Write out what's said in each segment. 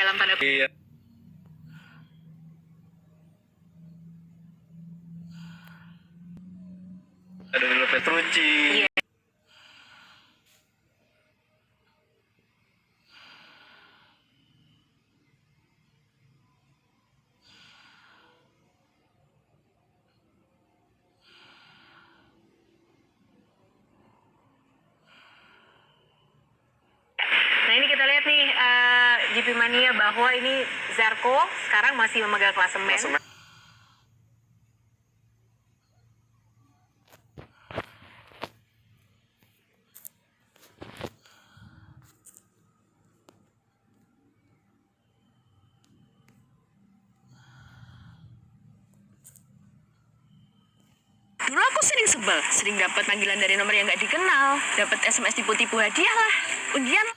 dalam tanda kutip. Iya. Ada Danilo Petrucci. Iya. Nah ini kita lihat nih GP Mania bahwa ini Zarco sekarang masih memegang klasemen. Dulu aku sering sebel, sering dapat panggilan dari nomor yang nggak dikenal, dapat SMS tipu-tipu hadiah lah, undian.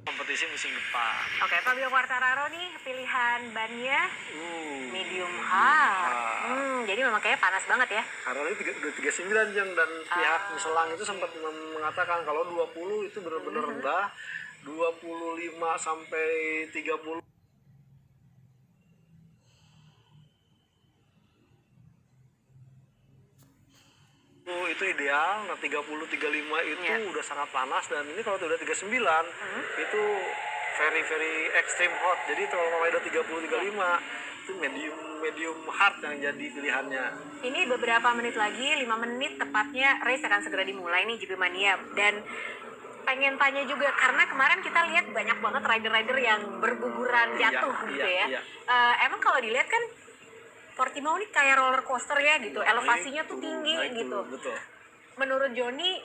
Kompetisi musim depan. Oke, Fabio Quartararo nih pilihan bannya medium hard. Jadi memang kayaknya panas banget ya. Karena ini udah 39 jam dan pihak Selang itu sempat mengatakan kalau 20 itu benar-benar rendah, 25 sampai 30 itu ideal. Nah 30-35 itu udah sangat panas, dan ini kalau udah 39 itu very extreme hot. Jadi kalau udah 30-35 itu medium hard yang jadi pilihannya. Ini beberapa menit lagi, 5 menit tepatnya race akan segera dimulai nih GP Mania. Dan pengen tanya juga, karena kemarin kita lihat banyak banget rider-rider yang berguguran jatuh gitu ya. Emang kalau dilihat kan Portimao ini kayak roller coaster ya gitu, elevasinya tuh tinggi gitu. Betul. Menurut Joni,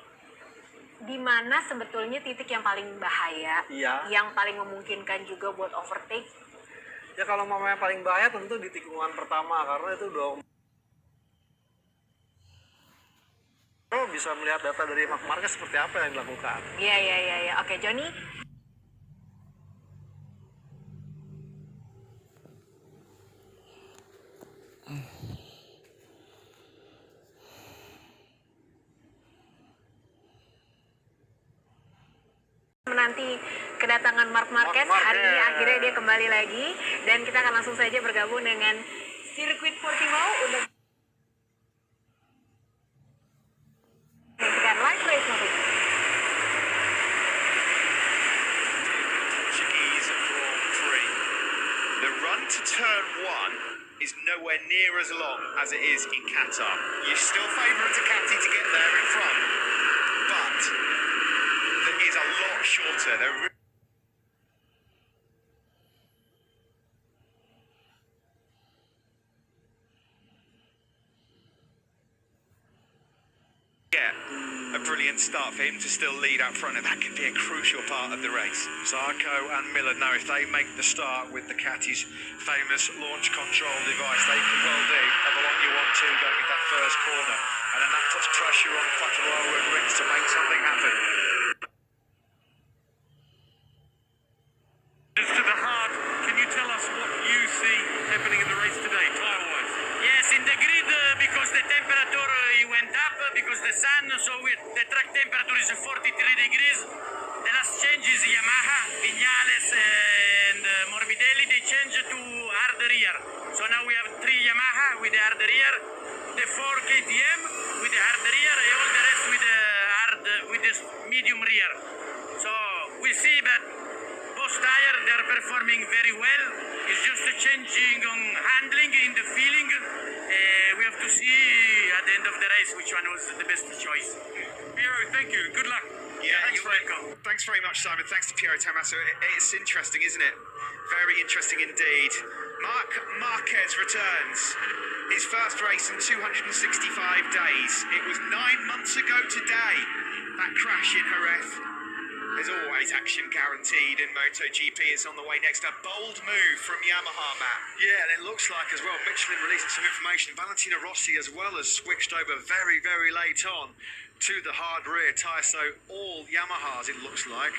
di mana sebetulnya titik yang paling bahaya, yang paling memungkinkan juga buat overtake? Ya kalau mamanya paling bahaya tentu di tikungan pertama, karena itu udah bisa melihat data dari Mark Marquez seperti apa yang dilakukan. Iya. Oke, Joni. Menanti kedatangan Mark Marquez hari ini, akhirnya dia kembali lagi, dan kita akan langsung saja bergabung dengan sirkuit Portimao untuk menyaksikan live race Moto GP. Portuguese Grand Prix. The run to turn 1 is nowhere near as long as it is in Qatar. You still favour Ducati to get there in front, but that is a lot shorter. brilliant start for him to still lead out front, and that could be a crucial part of the race. Zarco and Miller know if they make the start with the Catty's famous launch control device, they can well do a Bologna 1-2 going into that first corner. And then that puts pressure on Quartararo and Rins to make something happen. As to the hard, can you tell us what you see happening in the race today, tyre-wise? Yes, in the grid, because the temperature went up, because the sun, so the track temperature is 43 degrees. The last change is Yamaha, Viñales and Morbidelli, they changed to hard rear. So now we have 3 Yamaha with the hard rear, the 4 KTM with the hard rear, and all the rest with the medium rear. So we see that both tires, they are performing very well. It's just a changing on handling in the feeling. We have to see at the end of the race which one was the best choice. Piero, thank you. Good luck. Yeah, You're welcome. Thanks very much, Simon. Thanks to Piero Tommaso. It's interesting, isn't it? Very interesting indeed. Marc Marquez returns. His first race in 265 days. It was 9 months ago today. That crash in Jerez. There's always action guaranteed in Moto GP. It's on the way next. A bold move from Yamaha, Matt. Yeah, and it looks like as well, Michelin releasing some information. Valentino Rossi as well has switched over very, very late on to the hard rear tyre. So all Yamahas, it looks like,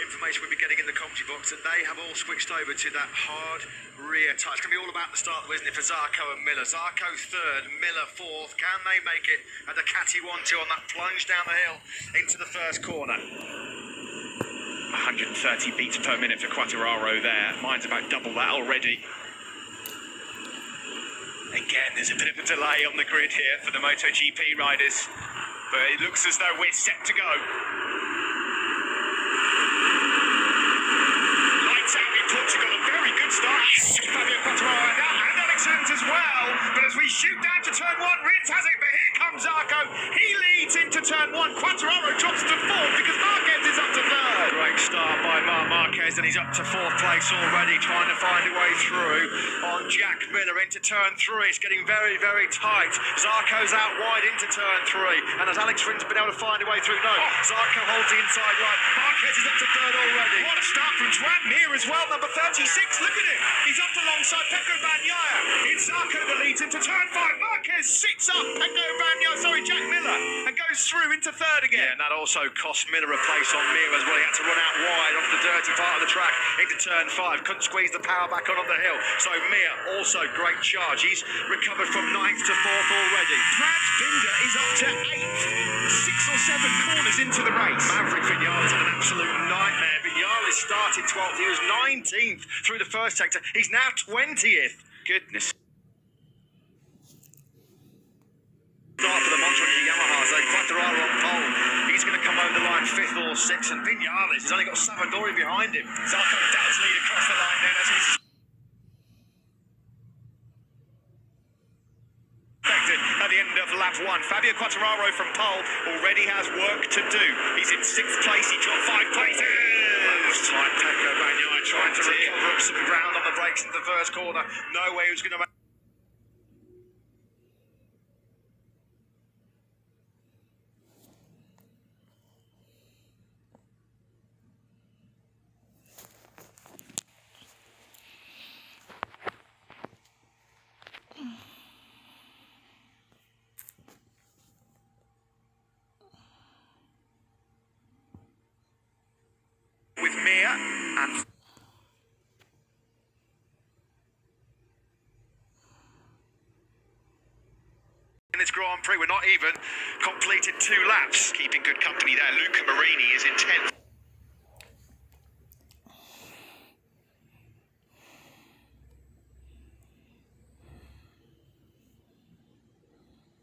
information we'll be getting in the commentary box, that they have all switched over to that hard rear tyre. It's going to be all about the start, isn't it, for Zarco and Miller. Zarco third, Miller fourth. Can they make it at the Catty 1-2 on that plunge down the hill into the first corner? 130 beats per minute for Quartararo there. Mine's about double that already. Again, there's a bit of a delay on the grid here for the MotoGP riders, but it looks as though we're set to go. Lights out in Portugal, a very good start. Fabio Quartararo and Alex Rins as well, but as we shoot down to turn 1, Rins has it, but here comes Zarco. He leads into turn 1. Quartararo drops to 4th because Marquez is up to 3rd. Great start by Marc Marquez, and he's up to 4th place already, trying to find a way through on Jack Miller into turn 3. It's getting very, very tight. Zarco's out wide into turn 3, and has Alex Rins been able to find a way through? No, Zarco holds the inside line. Marquez is up to 3rd already. What a start from Juan Mir as well, number 36. Look at him. He's up alongside Pecco Bagnaia. It's Zarco that leads into turn 5. Marquez sits up Jack Miller, and goes through into 3rd again. Yeah, and that also cost Miller a place on Mir as well. He had to run out wide off the dirty part of the track into turn 5. Couldn't squeeze the power back on the hill. So Mir, also great charge. He's recovered from 9th to 4th already. Brad Binder is up to 8th. 6 or 7 corners into the race. Maverick Vinales had an absolute nightmare. Vinales started 12th. He was 19th through the first sector. He's now 20th. Goodness. Start for the Moto GP Yamaha. So Quartararo on pole. He's going to come over the line 5th or 6th. And Vinales has only got Savadori behind him. Zarco does lead across the line then as he's at the end of lap 1. Fabio Quartararo from pole already has work to do. He's in 6th place. He dropped 5 places. Tight Pecco Bagnaia trying to recover up some ground on the brakes in the first corner. No way he was going to make. with Mir and in this Grand Prix, we're not even completed 2 laps. keeping good company there. Luca Marini is in 10th.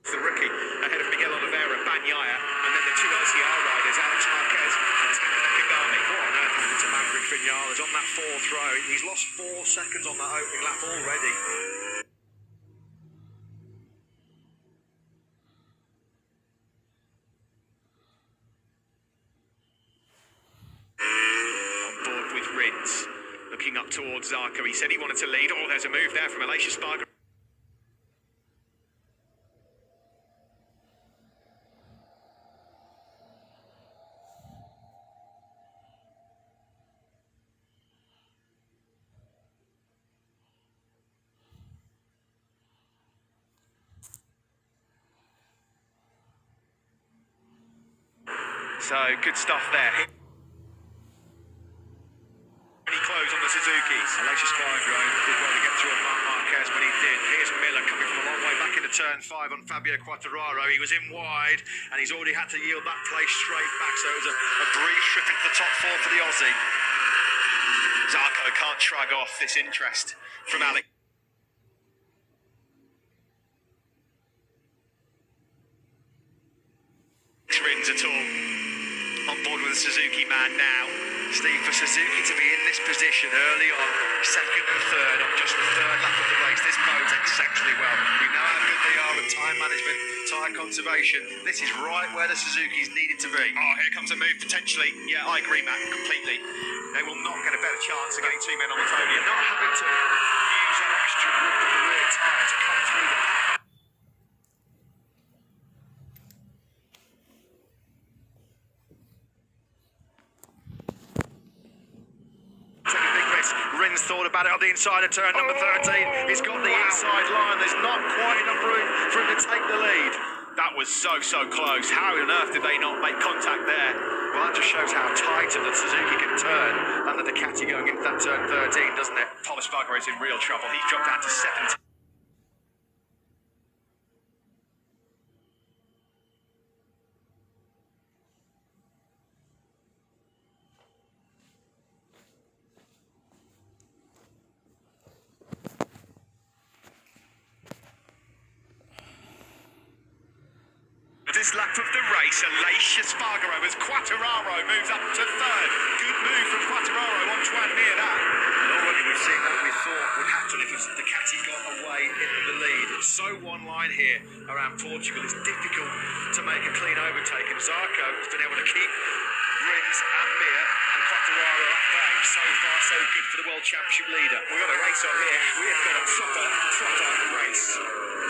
The rookie ahead of Miguel Oliveira, Bagnaia, and then the 2 LCR riders, Alex Marquez and Taka Nakagami. What on earth happened to Maverick Vinales on that 4th row? He's lost 4 seconds on that opening lap already. On board with Rins, looking up towards Zarco. He said he wanted to lead. Oh, there's a move there from Alicia Spargo. So good stuff there. Any close on the Suzuki. Alexis Spargo did well to get through on Marquez, but he did. Here's Miller coming from a long way back into turn 5 on Fabio Quartararo. He was in wide, and he's already had to yield that place straight back, so it was a brief trip into the top 4 for the Aussie. Zarco can't shrug off this interest from Alex Rins at all. On board with the Suzuki man now. Steve, for Suzuki to be in this position early on, second and third on just the third lap of the race, this bodes exceptionally well. We know how good they are at time management, tyre conservation. This is right where the Suzuki's needed to be. Oh, here comes a move potentially. Yeah, I agree, Matt, completely. They will not get a better chance of getting 2 men on the podium. Not having to use that extra grip of the rear tyre to come through the pack. Rins thought about it on the inside of turn number 13. He's got the inside line. There's not quite enough room for him to take the lead. That was so close. How on earth did they not make contact there? Well, that just shows how tight the Suzuki can turn and the Ducati going into that turn 13, doesn't it? Thomas Spargo is in real trouble. He's dropped down to 17. This lap of the race, Aleix Espargaro as Quartararo moves up to third. Good move from Quartararo, Antoine near that. Already we've seen what we thought would happen if the Ducati got away in the lead. It's so one line here around Portugal. It's difficult to make a clean overtake, and Zarco has been able to keep Rins and Mir and Quartararo at bay. So far, so good for the World Championship leader. We've got a race on here. We have got a proper race.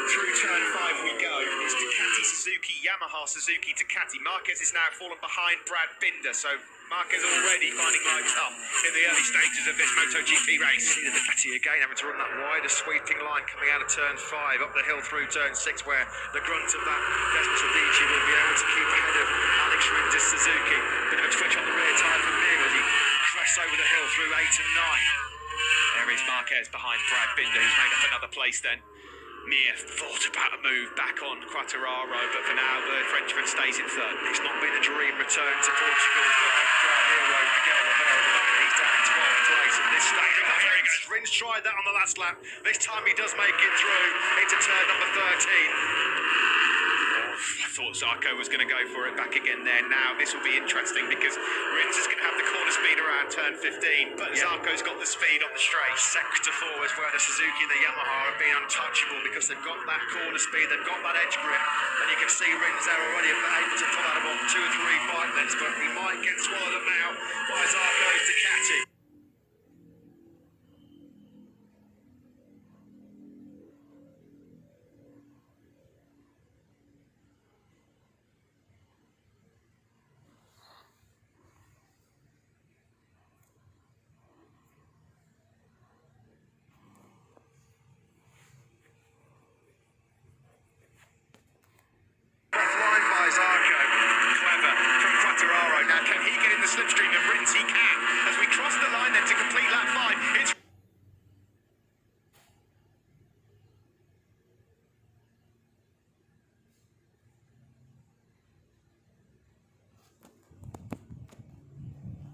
Through turn 5 we go. It's Ducati, Suzuki, Yamaha, Suzuki, Ducati. Marquez is now fallen behind Brad Binder, so Marquez already finding lights up in the early stages of this Moto GP race. See the Ducati again having to run that wider sweeping line coming out of turn 5 up the hill through turn 6, where the grunt of that Desmos Adichie will be able to keep ahead of Alex Rins' Suzuki. Bit of a twitch on the rear tyre from Mir as he crests over the hill through 8 and 9. There is Marquez behind Brad Binder, who's made up another place then. Mir thought about a move back on Quartararo, but for now the Frenchman stays in third. It's not been a dream return to Portugal for crowd hero Miguel Oliveira. He's down in 12th place at this stage. Oh, there he goes. Rins tried that on the last lap. This time he does make it through into turn number 13. I thought Zarco was going to go for it back again there. Now this will be interesting because Rins is going to have the corner speed around turn 15, but Zarco's got the speed on the straight. Sector 4 is where the Suzuki and the Yamaha have been untouchable because they've got that corner speed, they've got that edge grip, and you can see Rins there already able to pull out about 2 or 3 bike lengths, but he might get swallowed up now by Zarco's Ducati. Slipstream of Rins, he can. As we cross the line then to complete lap 5, it's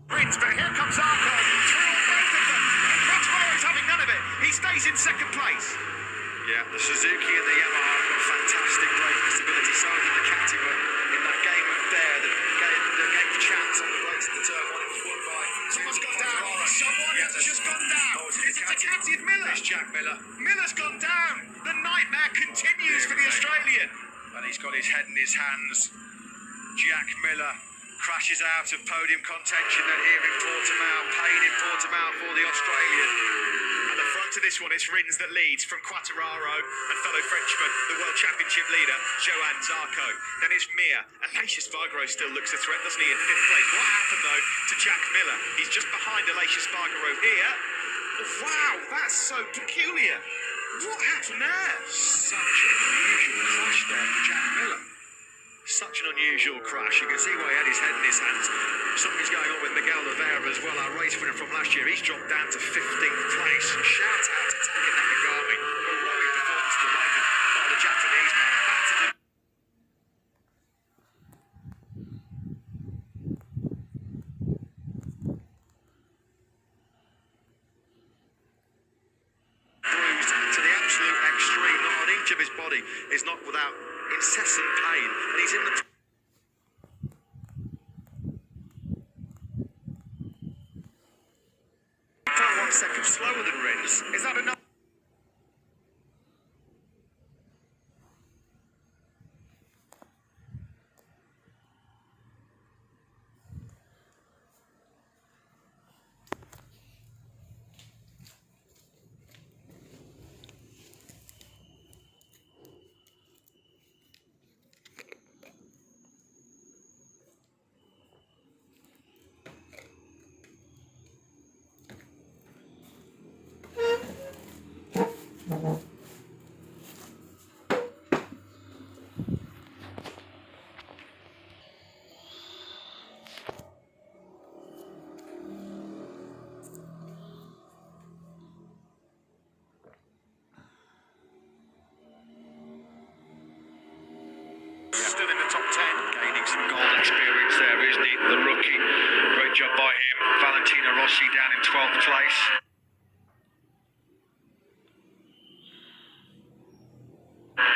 Rins, but here comes Zarco through both of them. Quartararo's having none of it. He stays in second place. Yeah, the Suzuki and the Yamaha have got fantastic braking stability. So did the Ducati, but in that game of dare, the game of chance on the brakes of the turn 1, it was won by. Someone's gone down. Someone has just gone down. It's a Ducati of Miller. It's Jack Miller. Miller's gone down. The nightmare continues for the Australian. And he's got his head in his hands. Jack Miller crashes out of podium contention then here in Portimao. Pain in Portimao for the Australian. At the front of this one, it's Rins that leads from Quartararo and fellow Frenchman, the World Championship leader, Johan Zarco. Then it's Mir, and Aleix Espargaro still looks a threat, doesn't he, in 5th place. What happened, though, to Jack Miller? He's just behind Aleix Espargaro here. Wow, that's so peculiar. What happened there? Such an unusual crash there for Jack Miller. Such an unusual crash. You can see why he had his head in his hands. Something's going on with Miguel Oliveira as well, our race winner from last year. He's dropped down to 15th place. Shout out to Taka Nakagami. Heroic performance at the moment by the Japanese man. Back to the bruised to the absolute extreme. Not an inch of his body is not without incessant pain, and he's in the 1 second slower than Rins. Is that enough? Still in the top 10, gaining some gold experience there, isn't he? The rookie. Great job by him. Valentino Rossi down in 12th place. Around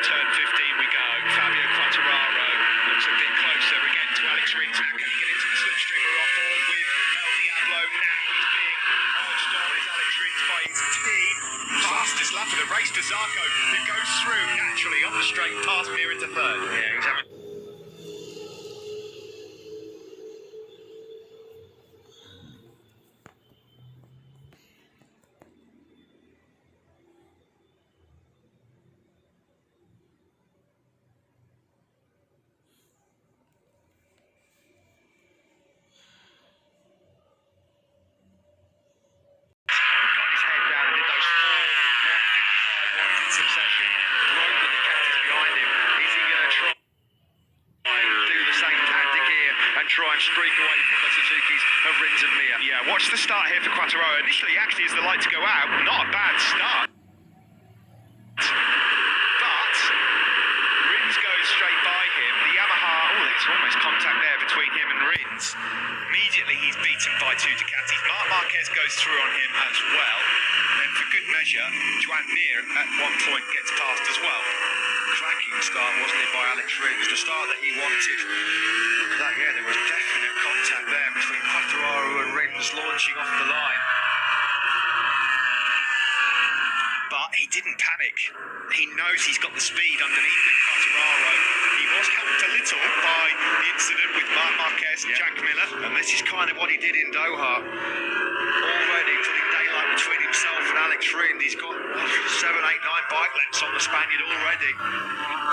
turn 15 we go. Fabio Quartararo looks a bit closer again to Alex Rins. Now can he get into the slipstream? We're on board with El Diablo. Now he's being urged on is Alex Rins by his team. Fastest lap of the race to Zarco, who goes through naturally on the straight past Mir into third. Yeah, he's having... got his head down and did those 4 155 ones in succession. Broke the Ducatis behind him. Is he going to try and do the same tactic here and try and streak away from the Suzukis of Rins and Mir? Yeah, watch the start here for Quartararo. Initially, actually, as the light to go out, not a bad start. But Rins goes straight by him. The Yamaha, oh, there's almost contact there between him and Rins. Immediately he's beaten by 2 Ducatis. Marc Marquez goes through on him as well. Then for good measure, Joan Mir at one point gets past as well. Cracking start, wasn't it, by Alex Rins? The start that he wanted. Look at that, yeah, there was definite contact there between Quartararo and Rins launching off the line. But he didn't panic. He knows he's got the speed underneath him, Quartararo. He was helped a little by the incident with Marc Marquez and Jack Miller, and this is kind of what he did in Doha. Already putting daylight between himself and Alex Rins. He's got 7, 8, 9 bike lengths on the Spaniard already.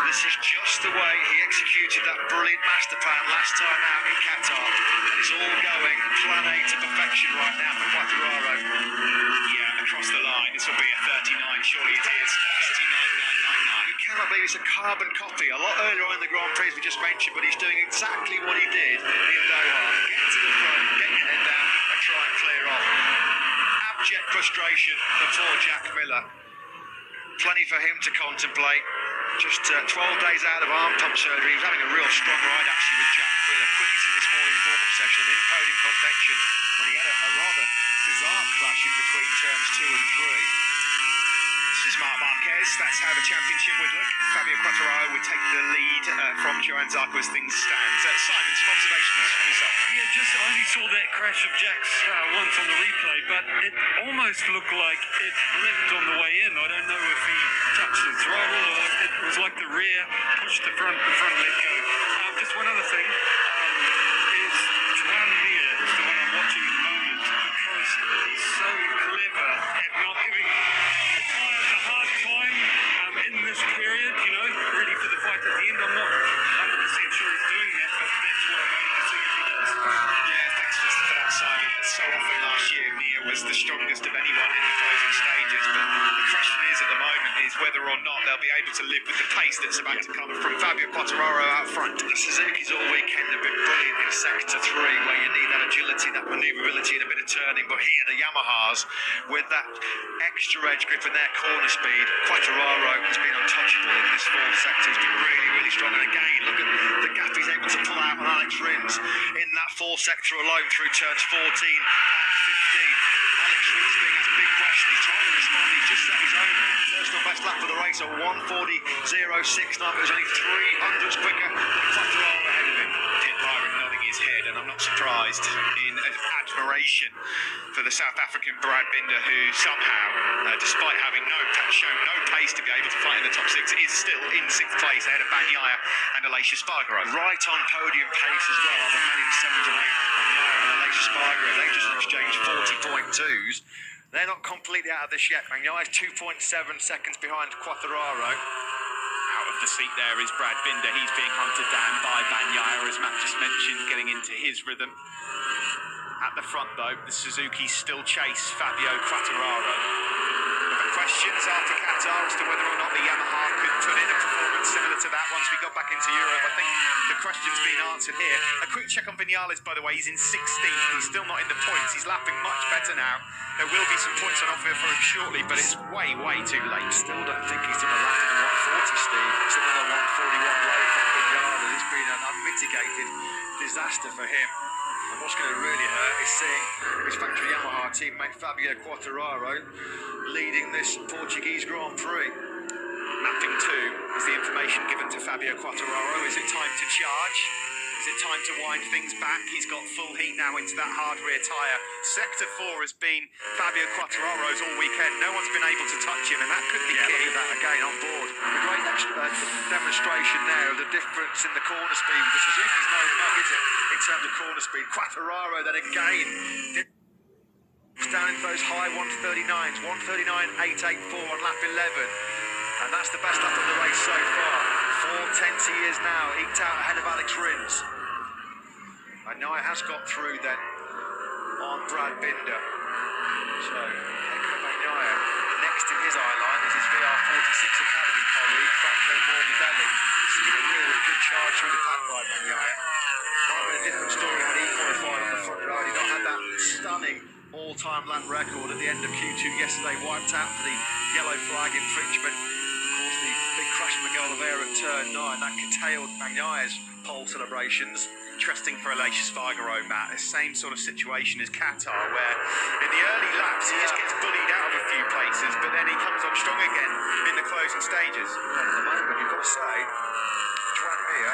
This is just the way he executed that brilliant master plan last time out in Qatar. And it's all going plan A to perfection right now for Quartararo. Yeah, across the line, this will be a 39, surely it is. 39.999. You cannot believe it's a carbon copy. A lot earlier on in the Grand Prix we just mentioned, but he's doing exactly what he did in Doha. Get to the front, get your head down and try and clear off. Abject frustration for poor Jack Miller. Plenty for him to contemplate. Just 12 days out of arm pump surgery. He was having a real strong ride actually with Jack Miller. Quickest in this morning's warm-up session, in podium contention when he had a rather bizarre clash in between turns 2 and 3. This is Marc Marquez. That's how the championship would look. Fabio Quartararo would take the lead from Joan Zarco as things stand. Simon, some observations from yourself? Yeah, just I only saw that crash of Jack's once on the replay, but it almost looked like it blipped on the way in. I don't know if he touched the throttle or it was like the rear pushed the front let go. Just one other thing is Joan Mir is the one I'm watching at the moment because he's so clever at not giving the tyre a hard time in this period, you know, ready for the fight at the end. I'm not 100% sure he's doing that, but that's what I'm waiting to see if he does. Yeah, thanks for that, Simon. So often last year, Mir was the strongest of anyone in the closing stages, but the question is at the moment is whether or not they'll be able to live with the pace that's about to come from Fabio Quartararo out front. The Suzuki's all weekend have been brilliant in Sector 3, where you need that agility, that manoeuvrability and a bit of turning, but here the Yamahas, with that extra edge grip and their corner speed, Quartararo has been untouchable in this fourth sector. He's been really, really strong, and again, look at the gap he's able to pull out on Alex Rins in that fourth sector alone through turns 14 and 15. Alex Rins being asked big question. He's trying to respond. He's just set his own personal best lap for the race at 1:40.069, but it was only 300s quicker than Quartararo ahead of him. Jim Byron nodding his head, and I'm not surprised, in admiration for the South African Brad Binder, who somehow, despite having shown no pace to be able to fight in the top six, is still in sixth place ahead of Bagnaia and Aleix Espargaro. Right on podium pace as well are the men in 7th and 8th, Bagnaia and Aleix Espargaro. They just exchanged 40.2s. They're not completely out of this yet. Bagnaia's 2.7 seconds behind Quartararo. Out of the seat there is Brad Binder. He's being hunted down by Bagnaia, as Matt just mentioned, getting into his rhythm. At the front, though, the Suzuki still chase Fabio Quartararo. There were questions after Qatar as to whether or not the Yamaha could put in a performance similar to that once we got back into Europe. I think the question's been answered here. A quick check on Vinales, by the way. He's in 16th. He's still not in the points. He's lapping much better now. There will be some points on offer for him shortly, but it's way, way too late. Still don't think he's done a lap in the 140, Steve. It's another 141 low from Vinales. It's been an unmitigated disaster for him. And what's going to really hurt is seeing his factory Yamaha teammate Fabio Quartararo leading this Portuguese Grand Prix. Mapping 2 is the information given to Fabio Quartararo. Is it time to charge? Is it time to wind things back? He's got full heat now into that hard rear tyre. Sector 4 has been Fabio Quartararo's all weekend. No one's been able to touch him, and that could be key. Look at that again on board. A great demonstration there of the difference in the corner speed. The Suzuki's no mug, is it, in terms of corner speed? Quartararo then again down into those high 139s, 139.884 on lap 11. And that's the best lap of the race so far. 4 tenths he is now, eked out ahead of Alex Rins. And now it has got through then on Brad Binder. So, Pecco Bagnaia. Next in his eye line is his VR46 Academy colleague, Franco Morbidelli. This has been a really good charge through the pack by Bagnaia. Might have been a different story had he qualified on the front row. He not had that stunning all-time lap record at the end of Q2 yesterday, wiped out for the yellow flag infringement. Of course, the big crash Miguel Oliveira at turn 9, that curtailed Bagnaia's pole celebrations. Interesting for Aleix Espargaro, Matt. The same sort of situation as Qatar, where in the early laps he just gets bullied out of a few places, but then he comes on strong again in the closing stages. And at the moment, you've got to say, Joan Mir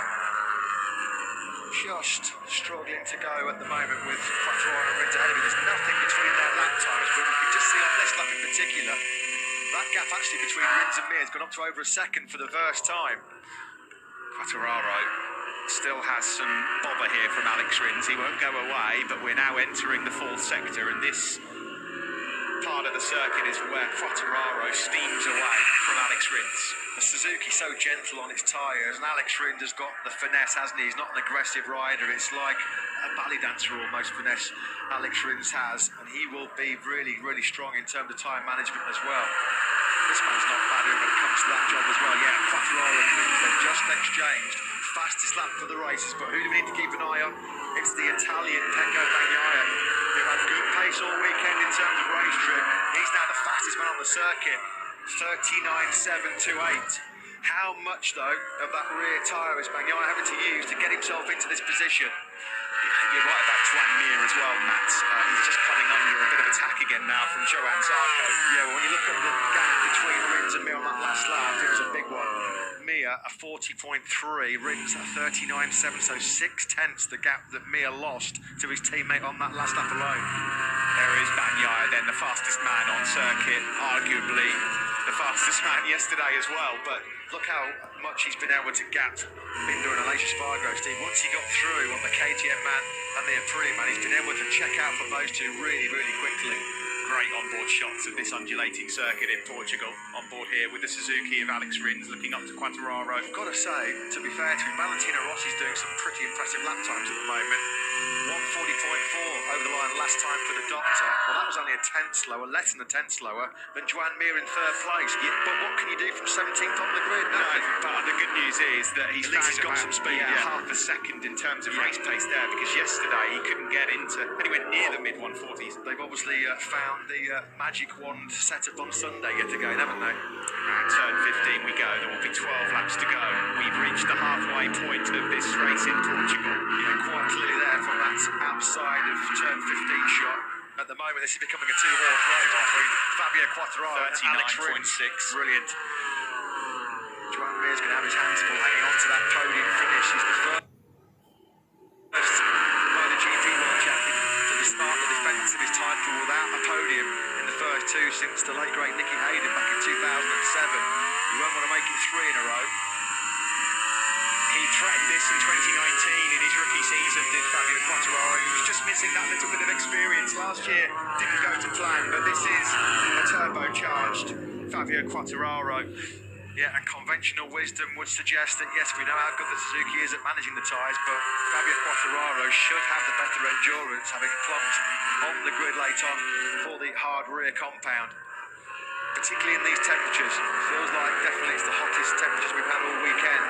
just struggling to go at the moment with Quartararo and Rins ahead of him. There's nothing between their lap times, but we can just see on this lap in particular, that gap actually between Rins and Mir has gone up to over a second for the first time. Quartararo still has some bother here from Alex Rins. He won't go away, but we're now entering the fourth sector, and this part of the circuit is where Quartararo steams away from Alex Rins. The Suzuki so gentle on its tyres, and Alex Rins has got the finesse, hasn't he? He's not an aggressive rider. It's like a ballet dancer almost, finesse Alex Rins has, and he will be really, really strong in terms of tyre management as well. This man's not bad when it comes to that job as well. Yeah, Quartararo and Rins, they've just exchanged fastest lap for the races, but who do we need to keep an eye on? It's the Italian Pecco Bagnaia, who had good pace all weekend in terms of race trip. He's now the fastest man on the circuit, 39.728. How much, though, of that rear tyre is Bagnaia having to use to get himself into this position? You're right about Joan Mir as well, Matt. He's just coming under a bit of attack again now from Joan Zarco. Yeah, well, when you look at the gap between Rins and Mir on that last lap, it was a big one. Mir a 40.3, Rins a 39.7, so 6 tenths the gap that Mir lost to his teammate on that last lap alone. There is Bagnaia, then the fastest man on circuit, arguably the fastest man yesterday as well, but look how much he's been able to gap Binder and Aleix Espargaro, Steve. Once he got through on the KTM man and the Aprilia man, he's been able to check out from those two really, really quickly. great onboard shots of this undulating circuit in Portugal. On board here with the Suzuki of Alex Rins looking up to Quartararo. I've got to say, to be fair to him, Valentino Rossi's doing some pretty impressive lap times at the moment. 140.4 over the line last time for the Doctor. Well, that was only a tenth slower, less than a tenth slower than Joan Mir in third place. Yeah, but what can you do from 17th on the grid? No, but the good news is that At least he's got some speed, yeah. half a second in terms of race pace there, because yesterday he couldn't get into anywhere near the mid 140s. They've obviously found the magic wand set up on Sunday yet again, haven't they? And turn 15 we go. There will be 12 laps to go. We've reached the halfway point of this race in Portugal. Yeah, quite clearly there from that outside of turn 15 shot. At the moment, this is becoming a two-horse race between Fabio Quartararo and Alex Rins. 39.6. Brilliant. Joan Mir's going to have his hands full hanging on to that podium finish. He's the first Moto GP World Champion to start the defence of his title without a podium in the first two since the late great Nicky Hayden back in 2007. He won't want to make it three in a row. He threatened this in 2019 in his rookie season, did Fabio Quartararo. He was just missing that little bit of experience last year. Didn't go to plan, but this is a turbocharged Fabio Quartararo. Yeah, and conventional wisdom would suggest that, yes, we know how good the Suzuki is at managing the tyres, but Fabio Quartararo should have the better endurance, having plumped on the grid late on for the hard rear compound. Particularly in these temperatures. It feels like definitely it's the hottest temperatures we've had all weekend.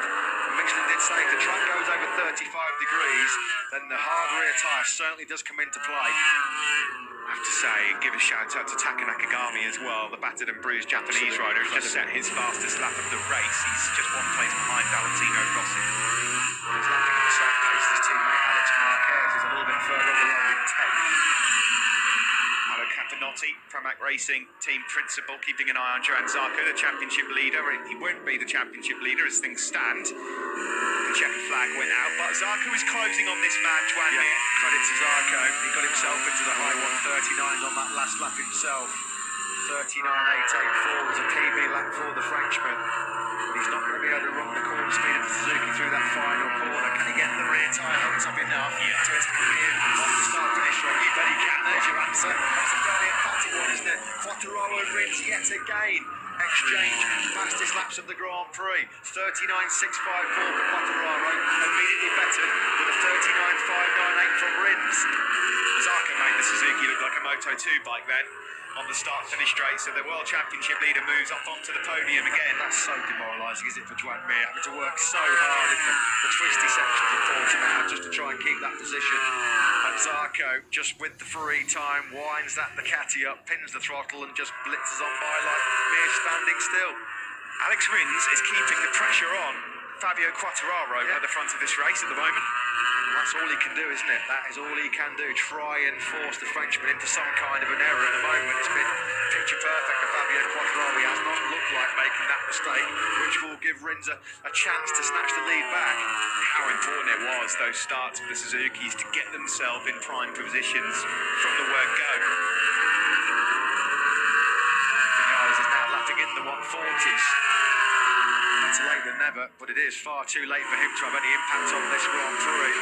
Michelin did say if the track goes over 35 degrees, then the hard rear tyre certainly does come into play. I have to say, give a shout out to Taka Nakagami as well, the battered and bruised Japanese rider who's just set his fastest lap of the race. He's just one place behind Valentino Rossi. Well, he's lapping at the same pace as his teammate Alex Marquez. He's a little bit further on the road in 10th. Hello, Capinotti, Pramac Racing team principal, keeping an eye on Johan Zarco, the championship leader. He won't be the championship leader as things stand. The checker flag went out, but Zarco is closing on this man, Joan Mir. Credit to Zarco. He got himself into the high 139s on that last lap himself. 39.884 was a PB lap for the Frenchman. But he's not going to be able to run the corner speed of the Suzuki through that final corner. Can he get the rear tyre hooks up enough to attack him off the start finish run? You bet he can. There's your answer. That's a fairly emphatic one, isn't it? Quartararo and Rins yet again. Exchange fastest laps of the Grand Prix. 39.654 for Quartararo, immediately bettered with a 39.598 from Rins. Zarco made the Suzuki look like a Moto 2 bike then on the start-finish straight, so the World Championship leader moves up onto the podium again. That's so demoralising, is it, for Joan Mir, having to work so hard in the twisty sections of Portugal just to try and keep that position. And Zarco, just with the free time, winds that Ducati up, pins the throttle and just blitzes on by like Mir standing still. Alex Rins is keeping the pressure on Fabio Quartararo at the front of this race at the moment. Well, that's all he can do, isn't it? That is all he can do. Try and force the Frenchman into some kind of an error. At the moment, it's been picture perfect for Fabio Quartararo. He has not looked like making that mistake, which will give Rins a chance to snatch the lead back. How important it was, those starts of the Suzukis, to get themselves in prime positions from the word go. Vinales is now lapping in the 140s. Better late than never, but it is far too late for him to have any impact on this Grand Prix.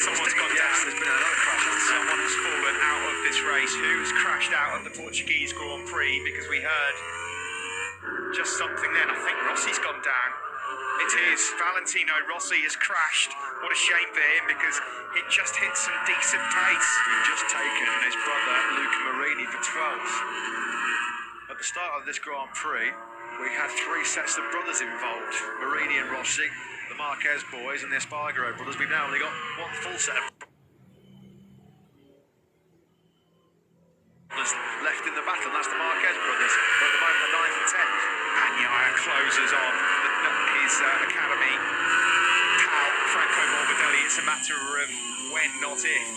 Someone's gone down. There's been another crash. Someone has fallen out of this race. Who's crashed out of the Portuguese Grand Prix? Because we heard just something then. I think Rossi's gone down. It is. Valentino Rossi has crashed. What a shame for him, because it just hit some decent pace. He'd just taken his brother Luca Marini for 12th. At the start of this Grand Prix, we had three sets of brothers involved. Marini and Rossi, the Marquez boys and the Espargaro brothers. We've now only got one full set of brothers left in the battle. That's the Marquez brothers. But at the moment, the 9th and 10th. Bagnaia closes on his academy pal, Franco Morbidelli. It's a matter of when, not if,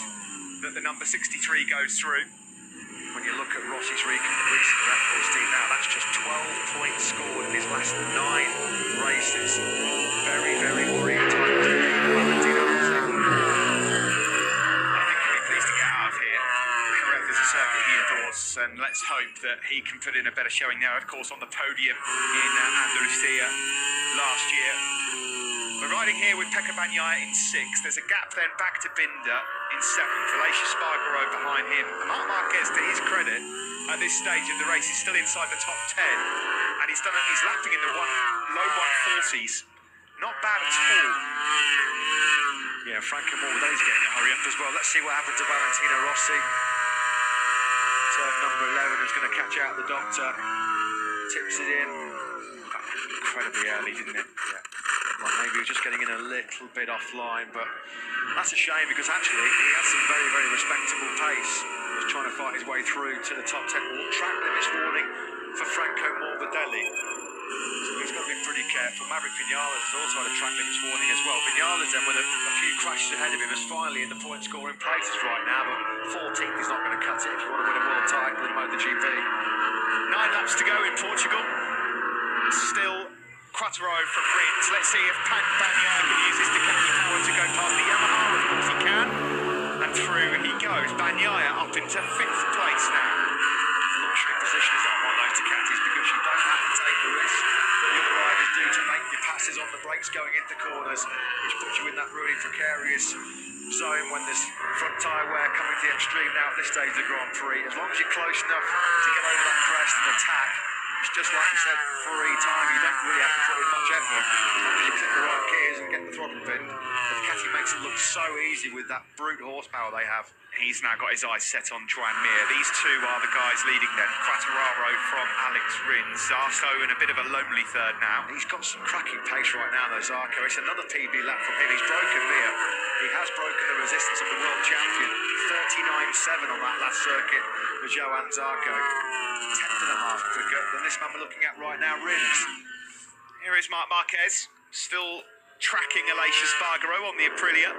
that the number 63 goes through. When you look at Rossi's recent records, Steve, now that's just 12 points scored in his last 9 races. Very, very worrying times. Valentino Rossi. I think he'll be pleased to get out of here. Jerez is a circuit he adores, and let's hope that he can put in a better showing now. Of course, on the podium in Andalusia last year. But riding here with Pekka Bagnaia in 6th. There's a gap then back to Binder in 7th. Aleix Espargaro behind him. Marc Marquez, to his credit, at this stage of the race, is still inside the top 10. And he's lapping in the low 140s. Not bad at all. Yeah, Franco Morbidelli's getting a hurry up as well. Let's see what happens to Valentino Rossi. Turn number 11 is going to catch out the doctor. Tips it in. Incredibly early, didn't it? Yeah. Well, maybe he was just getting in a little bit offline, but that's a shame because actually he had some very, very respectable pace. He was trying to fight his way through to the top 10. All track limits warning for Franco Morbidelli. So he's got to be pretty careful. Maverick Vinales has also had a track limits warning as well. Vinales then with a few crashes ahead of him is finally in the point scoring places right now, but 14th is not going to cut it if you want to win a world title in Moto GP. 9 laps to go in Portugal. Still Quattraro from Rins. Let's see if Bagnaia can use his Ducati power to go past the Yamaha. Of course he can. And through he goes. Bagnaia up into 5th place now. Luxury position is on one of those Ducatis because you don't have to take the risk that the other riders do to make your passes on the brakes going into corners, which puts you in that really precarious zone when there's front tyre wear coming to the extreme now at this stage of the Grand Prix. As long as you're close enough to get over that crest and attack, it's just like you said, free time. You don't really have to put in much effort. As long as you click the right gears and get the throttle pinned. The Ducati makes it look so easy with that brute horsepower they have. He's now got his eyes set on Joan Mir. These two are the guys leading them. Quattraro from Alex Rins. Zarco in a bit of a lonely third now. He's got some cracking pace right now though, Zarco. It's another PB lap from him. He's broken Mir. He has broken the resistance of the world champion. 39.7 on that last circuit for Joan Zarco. 10.5 quicker than this man we're looking at right now, Rins. Here is Marc Marquez, still tracking Aleix Espargaro on the Aprilia.